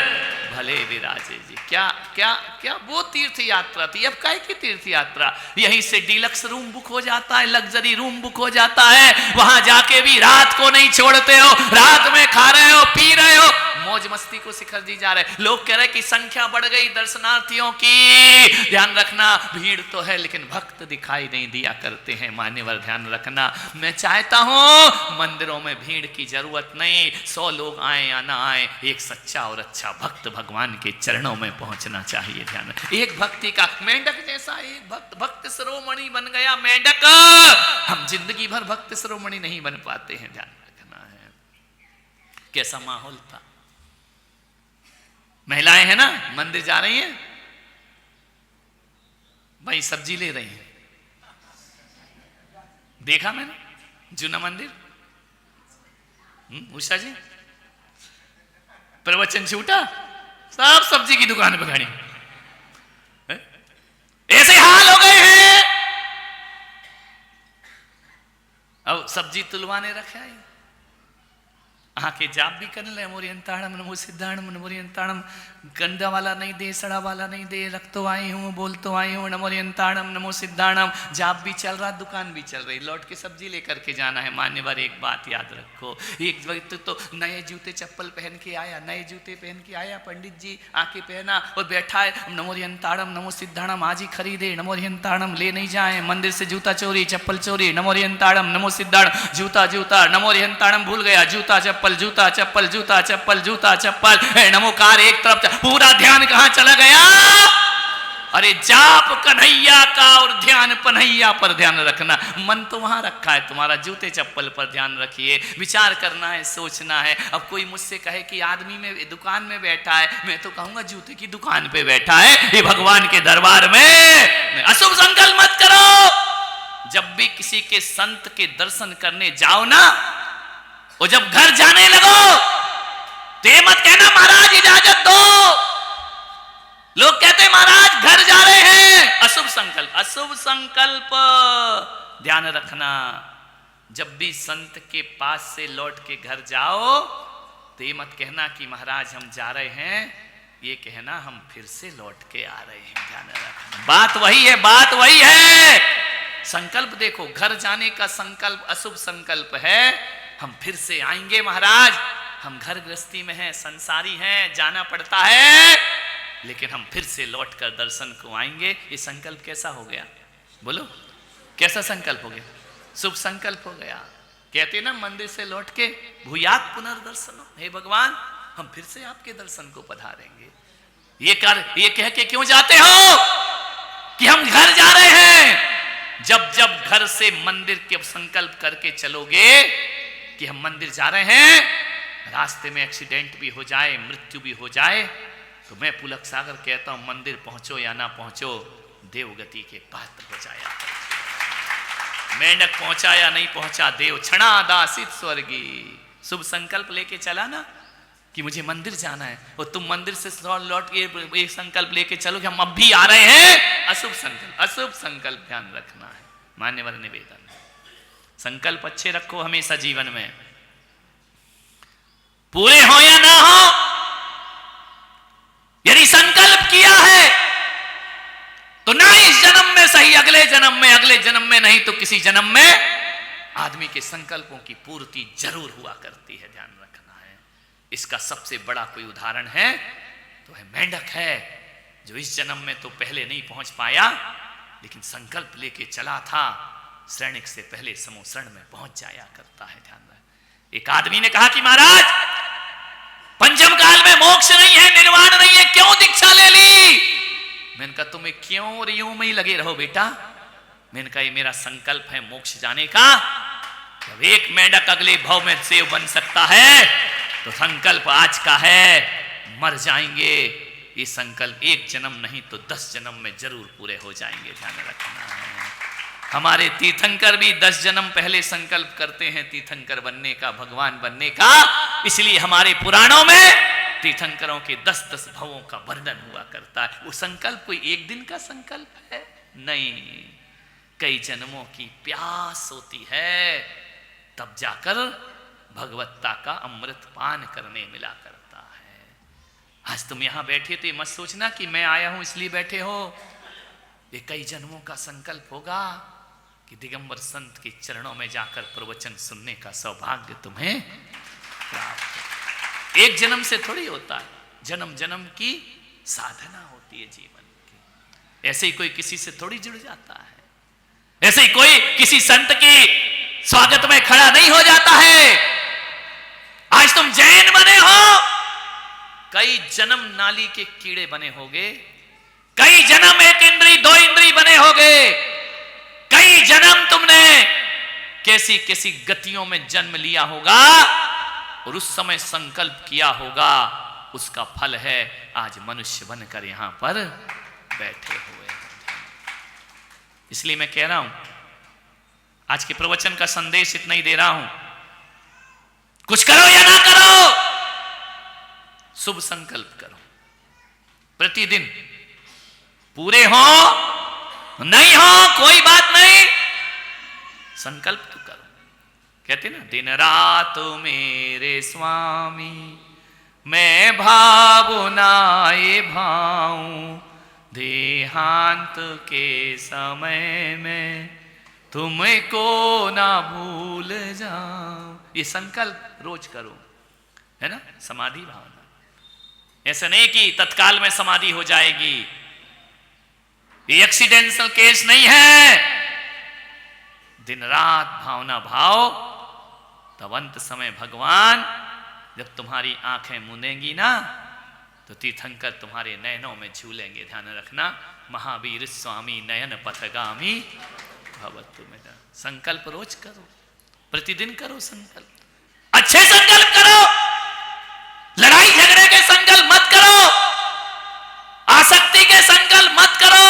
भले विराजे जी। क्या क्या क्या वो तीर्थ यात्रा थी। अब काय की तीर्थ यात्रा? यहीं से डीलक्स रूम बुक हो जाता है, लग्जरी रूम बुक हो जाता है, वहां जाके भी रात को नहीं छोड़ते हो, रात में खा रहे हो, पी रहे हो, मौज मस्ती को शिखर जी जा रहे। लोग कह रहे कि संख्या बढ़ गई दर्शनार्थियों की, ध्यान रखना भीड़ तो है लेकिन भक्त दिखाई नहीं दिया करते हैं। मान्यवर ध्यान रखना, मैं चाहता हूं मंदिरों में भीड़ की जरूरत नहीं, 100 लोग आए या ना आए, एक सच्चा और अच्छा भक्त भगवान के चरणों में पहुंचना चाहिए। ध्यान, एक भक्ति का मेंढक जैसा एक भक्त भक्त शिरोमणि बन गया मेंढक। हम जिंदगी भर भक्त शिरोमणि नहीं बन पाते हैं, ध्यान रखना है। कैसा माहौल था, महिलाएं हैं ना मंदिर जा रही हैं, भाई सब्जी ले रही हैं, देखा मैंने जूना मंदिर। उषा जी प्रवचन छूटा, सब सब्जी की दुकान पे खड़ी, ऐसे हाल हो गए हैं। अब सब्जी तुलवाने रखे आई, आके जाप भी करने लगे, मोरियंताणम नमो सिद्धाणम नमोरियंताणम, गंदा वाला नहीं दे, सड़ा वाला नहीं दे, रख तो आई हूँ, बोल तो आई हूँ, नमोरियंताणम नमो सिद्धाणम। जाप भी चल रहा, दुकान भी चल रही, लौट के सब्जी लेकर के जाना है। मान्यवर एक बात याद रखो, एक व्यक्ति तो नए जूते चप्पल पहन के आया, नए जूते पहन के आया, पंडित जी आके पहना और बैठा है, नमोरियंताणम नमो सिद्धाणम आज ही खरीदे, नमोरियंताणम ले नहीं जाए, मंदिर से जूता चोरी चप्पल चोरी, नमोरियंताणम नमो सिद्धाणम, जूता जूता, नमोरियंताणम भूल गया, जूता चप्पल जूता चप्पल जूता चप्पल जूता चप्पल, नमोकार एक तरफ, पूरा ध्यान कहां चला गया। अरे जाप कन्हैया का और ध्यान पन्हैया पर ध्यान रखना, मन तो वहां रखा है, तुम्हारा जूते चप्पल पर ध्यान रखिए। विचार करना है, सोचना है। अब कोई मुझसे कहे कि आदमी में दुकान में बैठा है, मैं तो कहूंगा जूते की दुकान पे बैठा है, ये भगवान के दरबार में अशुभ संकल्प मत करो। जब भी किसी के संत के दर्शन करने जाओ ना, और जब घर जाने लगो तो ये मत कहना महाराज इजाजत दो। लोग कहते हैं महाराज घर जा रहे हैं, अशुभ संकल्प, अशुभ संकल्प। ध्यान रखना, जब भी संत के पास से लौट के घर जाओ तो ये मत कहना कि महाराज हम जा रहे हैं, ये कहना हम फिर से लौट के आ रहे हैं। ध्यान रखना, बात वही है, बात वही है। संकल्प देखो, घर जाने का संकल्प अशुभ संकल्प है, हम फिर से आएंगे महाराज, हम घर गृहस्थी में हैं, संसारी हैं, जाना पड़ता है, लेकिन हम फिर से लौट कर दर्शन को आएंगे। ये संकल्प कैसा हो गया, बोलो कैसा संकल्प हो गया? शुभ संकल्प हो गया। कहते ना मंदिर से लौट के भूयात पुनर्दर्शन, हे भगवान हम फिर से आपके दर्शन को पधारेंगे। ये कह के क्यों जाते हो कि हम घर जा रहे हैं? जब जब घर से मंदिर के संकल्प करके चलोगे कि हम मंदिर जा रहे हैं, रास्ते में एक्सीडेंट भी हो जाए, मृत्यु भी हो जाए, तो मैं पुलक सागर कहता हूं मंदिर पहुंचो या ना पहुंचो, देवगति के पात्र हो जाया। मेंढक पहुंचा या नहीं पहुंचा, देव क्षणा दासित स्वर्गी। शुभ संकल्प लेके चला ना कि मुझे मंदिर जाना है, और तुम मंदिर से लौट के एक संकल्प लेके चलो कि हम अब भी आ रहे हैं, अशुभ संकल्प, अशुभ संकल्प ध्यान रखना है। मान्यवर निवेदन, संकल्प अच्छे रखो हमेशा जीवन में, पूरे हो या ना हो। यदि संकल्प किया है तो ना इस जन्म में सही, अगले जन्म में नहीं तो किसी जन्म में आदमी के संकल्पों की पूर्ति जरूर हुआ करती है। ध्यान रखना है। इसका सबसे बड़ा कोई उदाहरण है तो है मेंढक है, जो इस जन्म में तो पहले नहीं पहुंच पाया, लेकिन संकल्प लेके चला था, श्रेणिक से पहले समोसरण में पहुंच जाया करता है। ध्यान रख। एक आदमी ने कहा कि महाराज पंचम काल में मोक्ष नहीं है, निर्वाण नहीं है, क्यों दीक्षा ले ली? मैंने कहा तुम्हें क्यों और यूं में ही लगे रहो बेटा। मैंने कहा ये मेरा संकल्प है मोक्ष जाने का। जब एक मेंढक अगले भाव में सेव बन सकता है तो संकल्प आज का है, मर जाएंगे। ये संकल्प एक जन्म नहीं तो 10 जन्म में जरूर पूरे हो जाएंगे। ध्यान रखना है। हमारे तीर्थंकर भी 10 जन्म पहले संकल्प करते हैं तीर्थंकर बनने का, भगवान बनने का। इसलिए हमारे पुराणों में तीर्थंकरों के 10-10 भवों का वर्णन हुआ करता है। वो संकल्प कोई एक दिन का संकल्प है नहीं, कई जन्मों की प्यास होती है, तब जाकर भगवत्ता का अमृत पान करने मिला करता है। आज तुम यहां बैठे तो ये मत सोचना कि मैं आया हूं इसलिए बैठे हो। ये कई जन्मों का संकल्प होगा कि दिगंबर संत के चरणों में जाकर प्रवचन सुनने का सौभाग्य तुम्हें प्राप्त हो। एक जन्म से थोड़ी होता है, जन्म जन्म की साधना होती है जीवन की। ऐसे ही कोई किसी से थोड़ी जुड़ जाता है, ऐसे ही कोई किसी संत की स्वागत में खड़ा नहीं हो जाता है। आज तुम जैन बने हो, कई जन्म नाली के कीड़े बने होगे, कई जन्म एक इंद्री दो इंद्री बने होगे, कई जन्म तुमने कैसी कैसी गतियों में जन्म लिया होगा और उस समय संकल्प किया होगा, उसका फल है आज मनुष्य बनकर यहां पर बैठे हुए। इसलिए मैं कह रहा हूं, आज के प्रवचन का संदेश इतना ही दे रहा हूं, कुछ करो या ना करो, शुभ संकल्प करो। प्रतिदिन पूरे हो नहीं हो कोई बात नहीं, संकल्प तो करो। कहते ना, दिन रात मेरे स्वामी मैं भावनाए भाऊं, देहांत के समय में तुमको ना भूल जाऊं। ये संकल्प रोज करो, है ना। समाधि भावना, ऐसा नहीं कि तत्काल में समाधि हो जाएगी, ये एक्सीडेंटल केस नहीं है। दिन रात भावना भाव, तब अंत समय भगवान जब तुम्हारी आंखें मूंदेंगी ना, तो तीर्थंकर तुम्हारे नयनों में झूलेंगे। ध्यान रखना, महावीर स्वामी नयन पथगामी भवतु में। संकल्प रोज करो, प्रतिदिन करो संकल्प, अच्छे संकल्प करो, लड़ाई झगड़े के संकल्प मत करो, आसक्ति के संकल्प मत करो,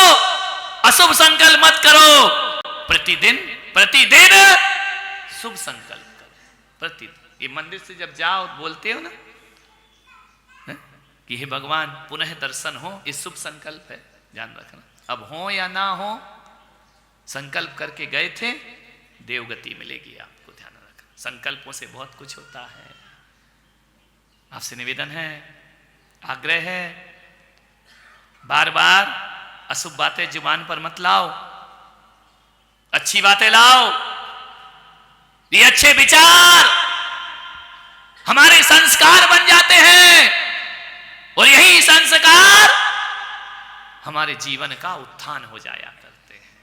अशुभ संकल्प मत करो। प्रतिदिन प्रतिदिन शुभ संकल्प करो। प्रतिदिन ये मंदिर से जब जाओ बोलते हो ना कि हे भगवान पुनः दर्शन हो, ये शुभ संकल्प है, ध्यान रखना। अब हो या ना हो, संकल्प करके गए थे, देवगति मिलेगी आपको, ध्यान रखना। संकल्पों से बहुत कुछ होता है। आपसे निवेदन है, आग्रह है, बार बार अशुभ बातें जुबान पर मत लाओ, अच्छी बातें लाओ। ये अच्छे विचार हमारे संस्कार बन जाते हैं और यही संस्कार हमारे जीवन का उत्थान हो जाया करते हैं।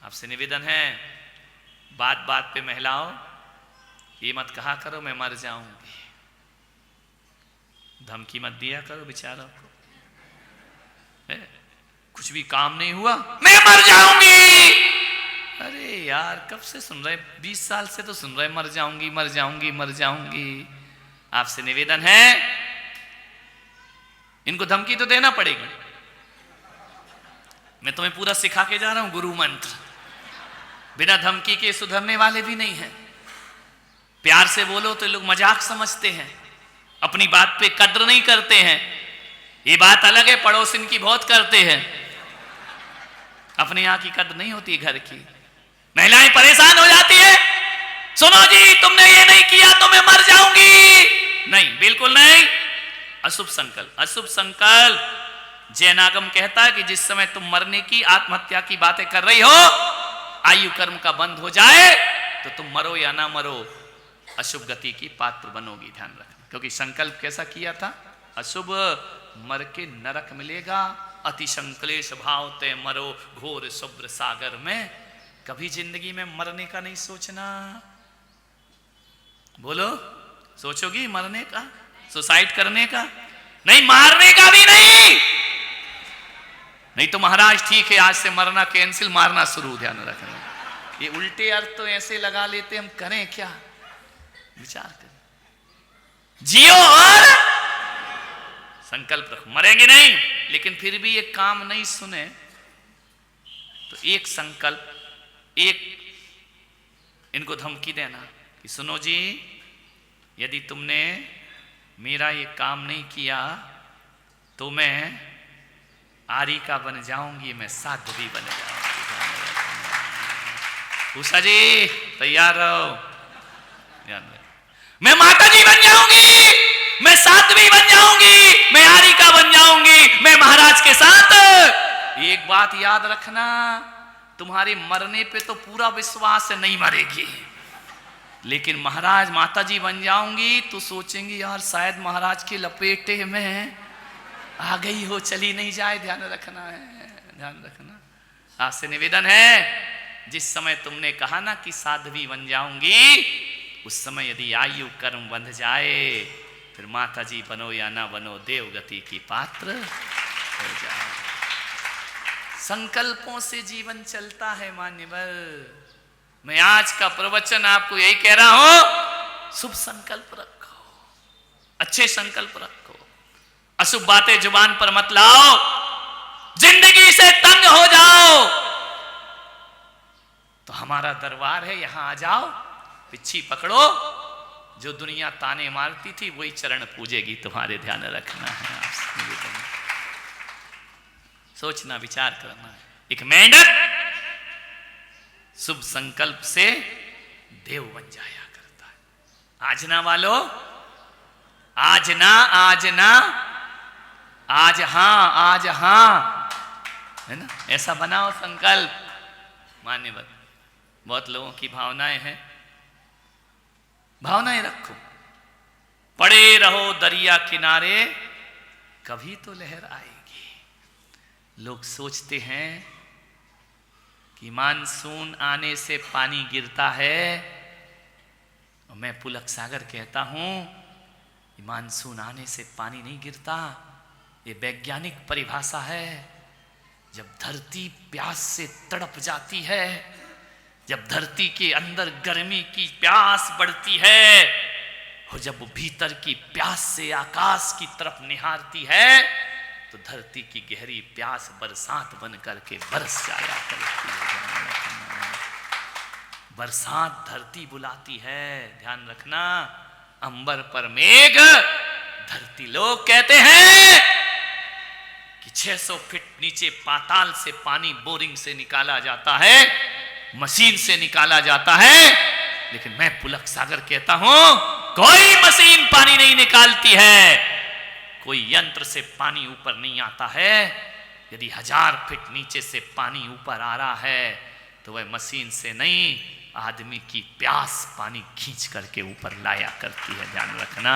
आपसे निवेदन है, बात बात पे महिलाओं ये मत कहा करो मैं मर जाऊंगी, धमकी मत दिया करो बेचारों को। कुछ भी काम नहीं हुआ मैं मर जाऊंगी, अरे यार कब से सुन रहे, 20 साल से तो सुन रहे मर जाऊंगी मर जाऊंगी मर जाऊंगी। आपसे निवेदन है, इनको धमकी तो देना पड़ेगी। मैं तुम्हें पूरा सिखा के जा रहा हूं गुरु मंत्र, बिना धमकी के सुधरने वाले भी नहीं है। प्यार से बोलो तो लोग मजाक समझते हैं, अपनी बात पे कद्र नहीं करते हैं। ये बात अलग है, पड़ोसिन की बहुत करते हैं, अपने यहाँ की कद्र नहीं होती घर की। महिलाएं परेशान हो जाती है, सुनो जी तुमने ये नहीं किया तो मैं मर जाऊंगी। नहीं, बिल्कुल नहीं। अशुभ संकल्प, अशुभ संकल्प जैनागम कहता है कि जिस समय तुम मरने की आत्महत्या की बातें कर रही हो, आयु कर्म का बंद हो जाए तो तुम मरो या ना मरो, अशुभ गति की पात्र बनोगी। ध्यान रखना, क्योंकि संकल्प कैसा किया था, अशुभ मर के नरक मिलेगा, अति संक्लेश भाव ते मरो घोर शुभ्र सागर में। कभी जिंदगी में मरने का नहीं सोचना। बोलो, सोचोगी मरने का, सुसाइड करने का? नहीं, मारने का भी नहीं। नहीं तो महाराज ठीक है आज से मरना कैंसिल, मारना शुरू। ध्यान रखना, ये उल्टे अर्थ तो ऐसे लगा लेते, हम करें क्या, विचार करें। जियो और संकल्प रखो, मरेंगे नहीं, लेकिन फिर भी ये काम नहीं सुने तो एक संकल्प, एक इनको धमकी देना कि सुनो जी यदि तुमने मेरा ये काम नहीं किया तो मैं आरी का बन जाऊंगी, मैं साध्वी बन जाऊंगी। उषा जी तैयार रहो, मैं माता जी बन जाऊंगी, मैं साध्वी बन जाऊंगी, मैं आरी का बन जाऊंगी, मैं महाराज के साथ। एक बात याद रखना, तुम्हारे मरने पे तो पूरा विश्वास है नहीं मरेगी, लेकिन महाराज माता जी बन जाऊंगी तो सोचेंगी यार शायद महाराज के लपेटे में आ गई हो, चली नहीं जाए। ध्यान रखना है, ध्यान रखना। आपसे निवेदन है, जिस समय तुमने कहा ना कि साध्वी बन जाऊंगी, उस समय यदि आयु कर्म बंध जाए, फिर माता जी बनो या ना बनो, देव गति की पात्र हो जाए। संकल्पों से जीवन चलता है मान्यवर। मैं आज का प्रवचन आपको यही कह रहा हूं, शुभ संकल्प रखो, अच्छे संकल्प रखो, अशुभ बातें जुबान पर मत लाओ, जिंदगी से तंग हो जाओ तो हमारा दरबार है, यहां आ जाओ, पिच्छी पकड़ो। जो दुनिया ताने मारती थी वही चरण पूजेगी तुम्हारे। ध्यान रखना है, आपसे सोचना विचार करना है। एक मेंढक शुभ संकल्प से देव बन जाया करता है। आज ना वालो, आज ना, आज ना, आज हां, आज हां, है ना? ऐसा बनाओ संकल्प मान्यवर। बहुत लोगों की भावनाएं हैं, भावनाएं रखो। पड़े रहो दरिया किनारे, कभी तो लहर आएगी। लोग सोचते हैं कि मानसून आने से पानी गिरता है, और मैं पुलक सागर कहता हूं कि मानसून आने से पानी नहीं गिरता। ये वैज्ञानिक परिभाषा है। जब धरती प्यास से तड़प जाती है, जब धरती के अंदर गर्मी की प्यास बढ़ती है, और जब वो भीतर की प्यास से आकाश की तरफ निहारती है, तो धरती की गहरी प्यास बरसात बन करके बरस जाया करती है। बरसात धरती बुलाती है। ध्यान रखना, अंबर पर मेघ धरती। लोग कहते हैं कि 600 फीट नीचे पाताल से पानी बोरिंग से निकाला जाता है, मशीन से निकाला जाता है, लेकिन मैं पुलक सागर कहता हूं कोई मशीन पानी नहीं निकालती है, कोई यंत्र से पानी ऊपर नहीं आता है। यदि 1000 फीट नीचे से पानी ऊपर आ रहा है तो वह मशीन से नहीं, आदमी की प्यास पानी खींच करके ऊपर लाया करती है। ध्यान रखना,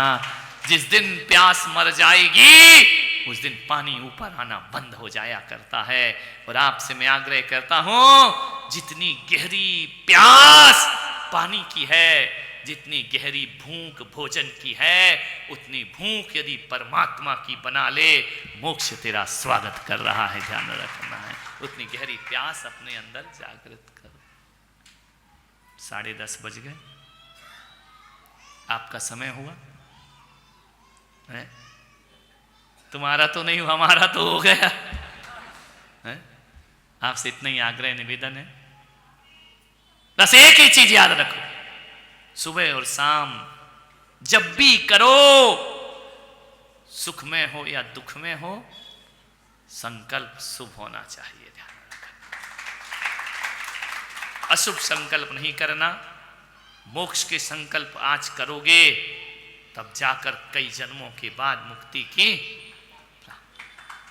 जिस दिन प्यास मर जाएगी उस दिन पानी ऊपर आना बंद हो जाया करता है। और आपसे मैं आग्रह करता हूं, जितनी गहरी प्यास पानी की है, जितनी गहरी भूख भोजन की है, उतनी भूख यदि परमात्मा की बना ले, मोक्ष तेरा स्वागत कर रहा है। ध्यान रखना है, उतनी गहरी प्यास अपने अंदर जागृत कर। 10:30 बज गए, आपका समय हुआ है? तुम्हारा तो नहीं हुआ, हमारा तो हो गया है? आपसे इतना ही आग्रह निवेदन है, बस एक ही चीज याद रखो, सुबह और शाम जब भी करो, सुख में हो या दुख में हो, संकल्प शुभ होना चाहिए। ध्यान रखना, अशुभ संकल्प नहीं करना। मोक्ष के संकल्प आज करोगे तब जाकर कई जन्मों के बाद मुक्ति की।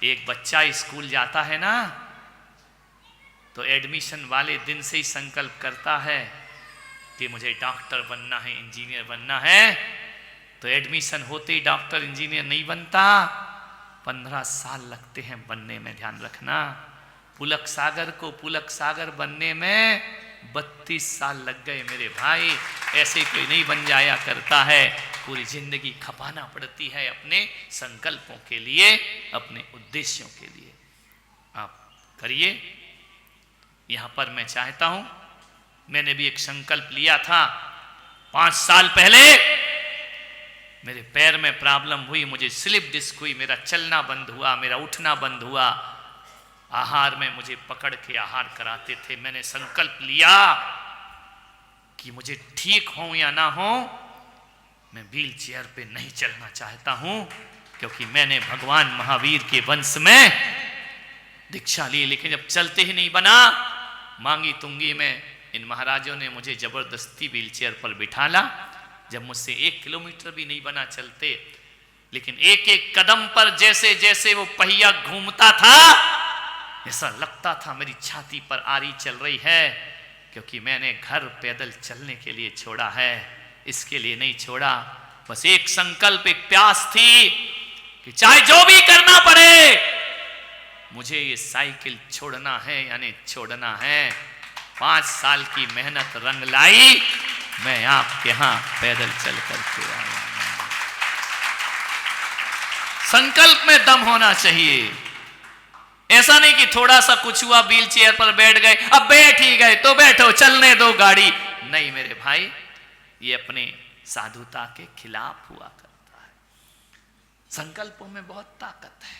एक बच्चा स्कूल जाता है ना, तो एडमिशन वाले दिन से ही संकल्प करता है कि मुझे डॉक्टर बनना है, इंजीनियर बनना है, तो एडमिशन होते ही डॉक्टर इंजीनियर नहीं बनता, 15 साल लगते हैं बनने में। ध्यान रखना, पुलक सागर को पुलक सागर बनने में 32 साल लग गए मेरे भाई। ऐसे कोई नहीं बन जाया करता है, पूरी जिंदगी खपाना पड़ती है अपने संकल्पों के लिए, अपने उद्देश्यों के लिए। आप करिए। यहां पर मैं चाहता हूं, मैंने भी एक संकल्प लिया था 5 साल पहले। मेरे पैर में प्रॉब्लम हुई, मुझे स्लिप डिस्क हुई, मेरा चलना बंद हुआ, मेरा उठना बंद हुआ। आहार में मुझे पकड़ के आहार कराते थे। मैंने संकल्प लिया कि मुझे ठीक हो या ना हो, मैं व्हील चेयर पे नहीं चलना चाहता हूं, क्योंकि मैंने भगवान महावीर के वंश में दीक्षा ली, लेकिन जब चलते ही नहीं बना, मांगी तुंगी में इन महाराजों ने मुझे जबरदस्ती व्हील चेयर पर बिठाला। जब मुझसे 1 किलोमीटर भी नहीं बना चलते, लेकिन एक एक कदम पर जैसे जैसे वो पहिया घूमता था, ऐसा लगता था मेरी छाती पर आरी चल रही है, क्योंकि मैंने घर पैदल चलने के लिए छोड़ा है, इसके लिए नहीं छोड़ा। बस एक संकल्प, एक प्यास थी कि चाहे जो भी करना पड़े, मुझे ये साइकिल छोड़ना है यानी छोड़ना है। 5 साल की मेहनत रंग लाई, मैं आपके यहां पैदल चल करके आया। संकल्प में दम होना चाहिए। ऐसा नहीं कि थोड़ा सा कुछ हुआ, व्हील चेयर पर बैठ गए, अब बैठ ही गए तो बैठो, चलने दो गाड़ी। नहीं मेरे भाई, ये अपने साधुता के खिलाफ हुआ करता है। संकल्पों में बहुत ताकत है,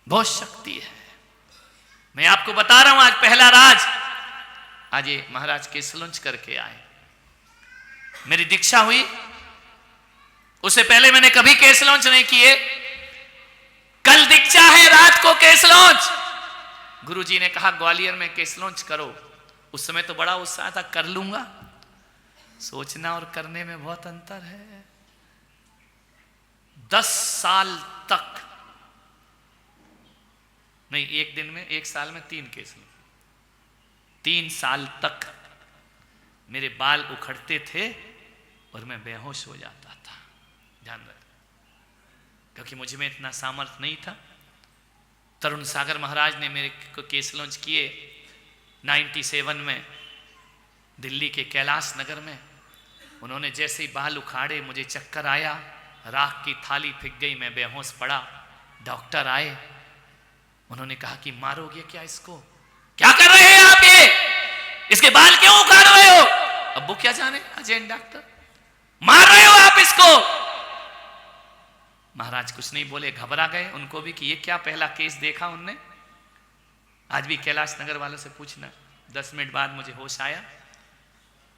बहुत शक्ति है। मैं आपको बता रहा हूं, आज पहला राज, आज ये महाराज केस लॉन्च करके आए। मेरी दीक्षा हुई, उससे पहले मैंने कभी केस लॉन्च नहीं किए। कल दीक्षा है, रात को केस लॉन्च। गुरुजी ने कहा ग्वालियर में केस लॉन्च करो। उस समय तो बड़ा उत्साह था, कर लूंगा। सोचना और करने में बहुत अंतर है। 10 साल तक नहीं, एक दिन में, एक साल में 3 केस लॉन्च। 3 साल तक मेरे बाल उखड़ते थे और मैं बेहोश हो जाता था। ध्यान रख, क्योंकि मुझ में इतना सामर्थ्य नहीं था। तरुण सागर महाराज ने मेरे को केस लॉन्च किए 97 में दिल्ली के कैलाश नगर में। उन्होंने जैसे ही बाल उखाड़े, मुझे चक्कर आया, राख की थाली फेंक गई, मैं बेहोश पड़ा। डॉक्टर आए, उन्होंने कहा कि मारोगे क्या इसको? क्या कर रहे हैं आप ये? इसके बाल क्यों उखाड़ रहे हो? अब वो क्या जाने, अजैन डॉक्टर, मार रहे हो आप इसको। महाराज कुछ नहीं बोले, घबरा गए उनको भी कि ये क्या पहला केस देखा उनने। आज भी कैलाश नगर वालों से पूछना। 10 मिनट बाद मुझे होश आया,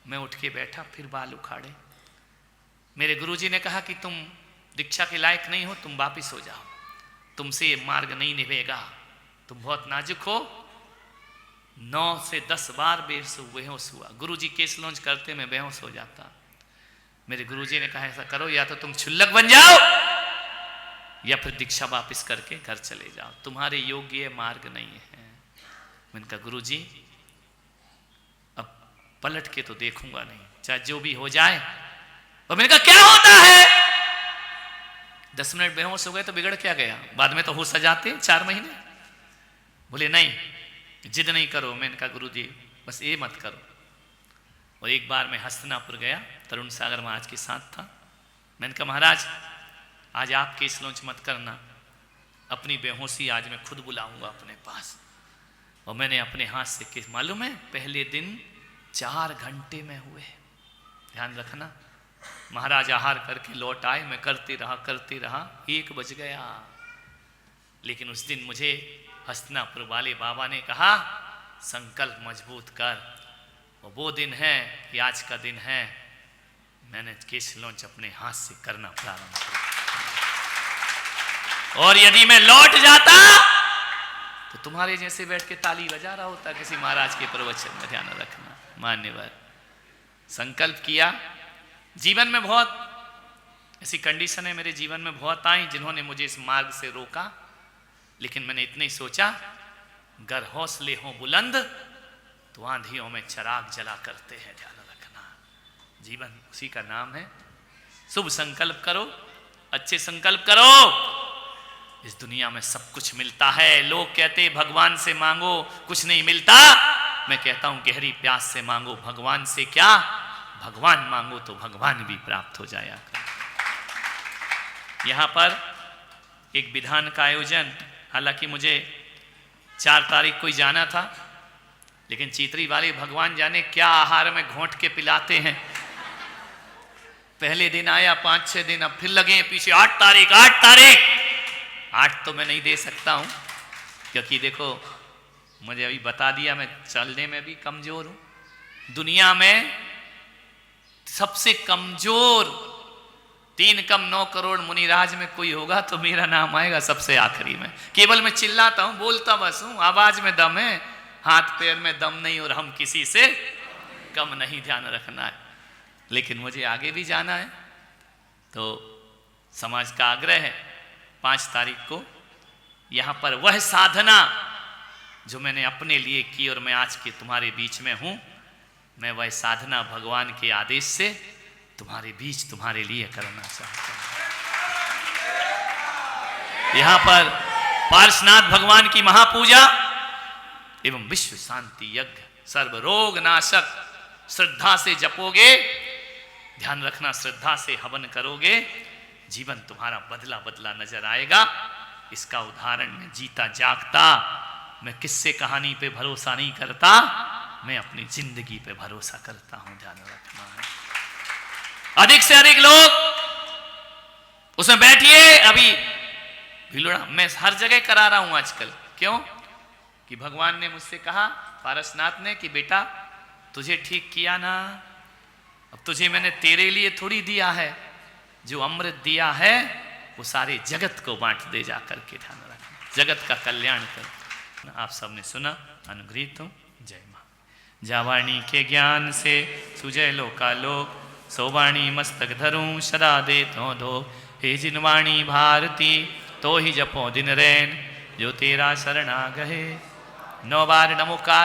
मैं उठ के बैठा, फिर बाल उखाड़े। मेरे गुरुजी ने कहा कि तुम दीक्षा के लायक नहीं हो, तुम वापिस हो जाओ, तुमसे ये मार्ग नहीं निभेगा, तुम बहुत नाजुक हो। 9 से 10 बार बेहोश हुआ। गुरुजी केस लॉन्च करते, मैं बेहोश हो जाता। मेरे गुरुजी ने कहा ऐसा करो, या तो तुम क्षुल्लक बन जाओ या फिर दीक्षा वापिस करके घर चले जाओ, तुम्हारे योग्य ये मार्ग नहीं है। मैंने कहा गुरुजी अब पलट के तो देखूंगा नहीं, चाहे जो भी हो जाए। और मैंने कहा क्या होता है? 10 मिनट बेहोश हो गए तो बिगड़ क्या गया, बाद में तो होश आ जाते 4 महीने। बोले नहीं, जिद नहीं करो। मैंने कहा गुरुजी बस ये मत करो। और एक बार मैं हस्तिनापुर गया, तरुण सागर महाराज के साथ था। मैंने कहा महाराज आज आप केस लॉन्च मत करना, अपनी बेहोशी आज मैं खुद बुलाऊंगा अपने पास। और मैंने अपने हाथ से केस, मालूम है पहले दिन 4 घंटे में हुए। ध्यान रखना, महाराज आहार करके लौट आए, मैं करते रहा 1 बज गया। लेकिन उस दिन मुझे हस्तिनापुर वाले बाबा ने कहा संकल्प मजबूत कर। और वो दिन है कि आज का दिन है, मैंने केस लॉन्च अपने हाथ से करना प्रारंभ किया। और यदि मैं लौट जाता तो तुम्हारे जैसे बैठ के ताली बजा रहा होता किसी महाराज के प्रवचन में। ध्यान रखना, मान्यवर। संकल्प किया। जीवन में बहुत ऐसी कंडीशन है, मेरे जीवन में बहुत आई जिन्होंने मुझे इस मार्ग से रोका। लेकिन मैंने इतना ही सोचा, गर हौसले हों बुलंद तो आंधियों में चिराग जला करते हैं। ध्यान रखना, जीवन उसी का नाम है। शुभ संकल्प करो, अच्छे संकल्प करो। इस दुनिया में सब कुछ मिलता है। लोग कहते भगवान से मांगो, कुछ नहीं मिलता। मैं कहता हूं गहरी प्यास से मांगो, भगवान से क्या, भगवान मांगो तो भगवान भी प्राप्त हो जाया कर। यहां पर एक विधान का आयोजन, हालांकि मुझे 4 तारीख को ही जाना था, लेकिन चीतरी वाले भगवान जाने क्या आहार में घोंट के पिलाते हैं। पहले दिन आया, 5-6 दिन, अब फिर लगे पीछे 8 तारीख 8 तारीख। 8 तो मैं नहीं दे सकता हूं, क्योंकि देखो मुझे अभी बता दिया मैं चलने में भी कमजोर हूं। दुनिया में सबसे कमजोर 3 कम 9 करोड़ मुनिराज में कोई होगा तो मेरा नाम आएगा सबसे आखिरी में। केवल मैं चिल्लाता हूं, बोलता बस हूं, आवाज में दम है, हाथ पैर में दम नहीं, और हम किसी से कम नहीं। ध्यान रखना है। लेकिन मुझे आगे भी जाना है, तो समाज का आग्रह है 5 तारीख को यहां पर वह साधना जो मैंने अपने लिए की और मैं आज के तुम्हारे बीच में हूं, मैं वह साधना भगवान के आदेश से तुम्हारे बीच तुम्हारे लिए करना चाहता हूं। यहां पर पार्श्वनाथ भगवान की महापूजा एवं विश्व शांति यज्ञ सर्व रोग नाशक श्रद्धा से जपोगे, ध्यान रखना, श्रद्धा से हवन करोगे, जीवन तुम्हारा बदला बदला नजर आएगा। इसका उदाहरण मैं जीता जागता, मैं किस्से कहानी पे भरोसा नहीं करता, मैं अपनी जिंदगी पे भरोसा करता हूं। ध्यान रखना है। अधिक से अधिक लोग उसमें बैठिए। अभी भिलोड़ा मैं हर जगह करा रहा हूं आजकल। क्यों? कि भगवान ने मुझसे कहा, पारसनाथ ने, कि बेटा तुझे ठीक किया ना, अब तुझे मैंने तेरे लिए थोड़ी दिया है, जो अमृत दिया है वो सारे जगत को बांट दे जा करके। ध्यान रखना, जगत का कल्याण कर। आप सबने सुना, अनुग्रहित हूं। जय मां। जावाणी के ज्ञान से सुजय लोकालोक, सोवाणी मस्तक धरूं सदा दे तो दो। हे जिनवाणी भारती तो ही जपो दिन रैन, जो तेरा शरणा गहे। 9 बार नमोकार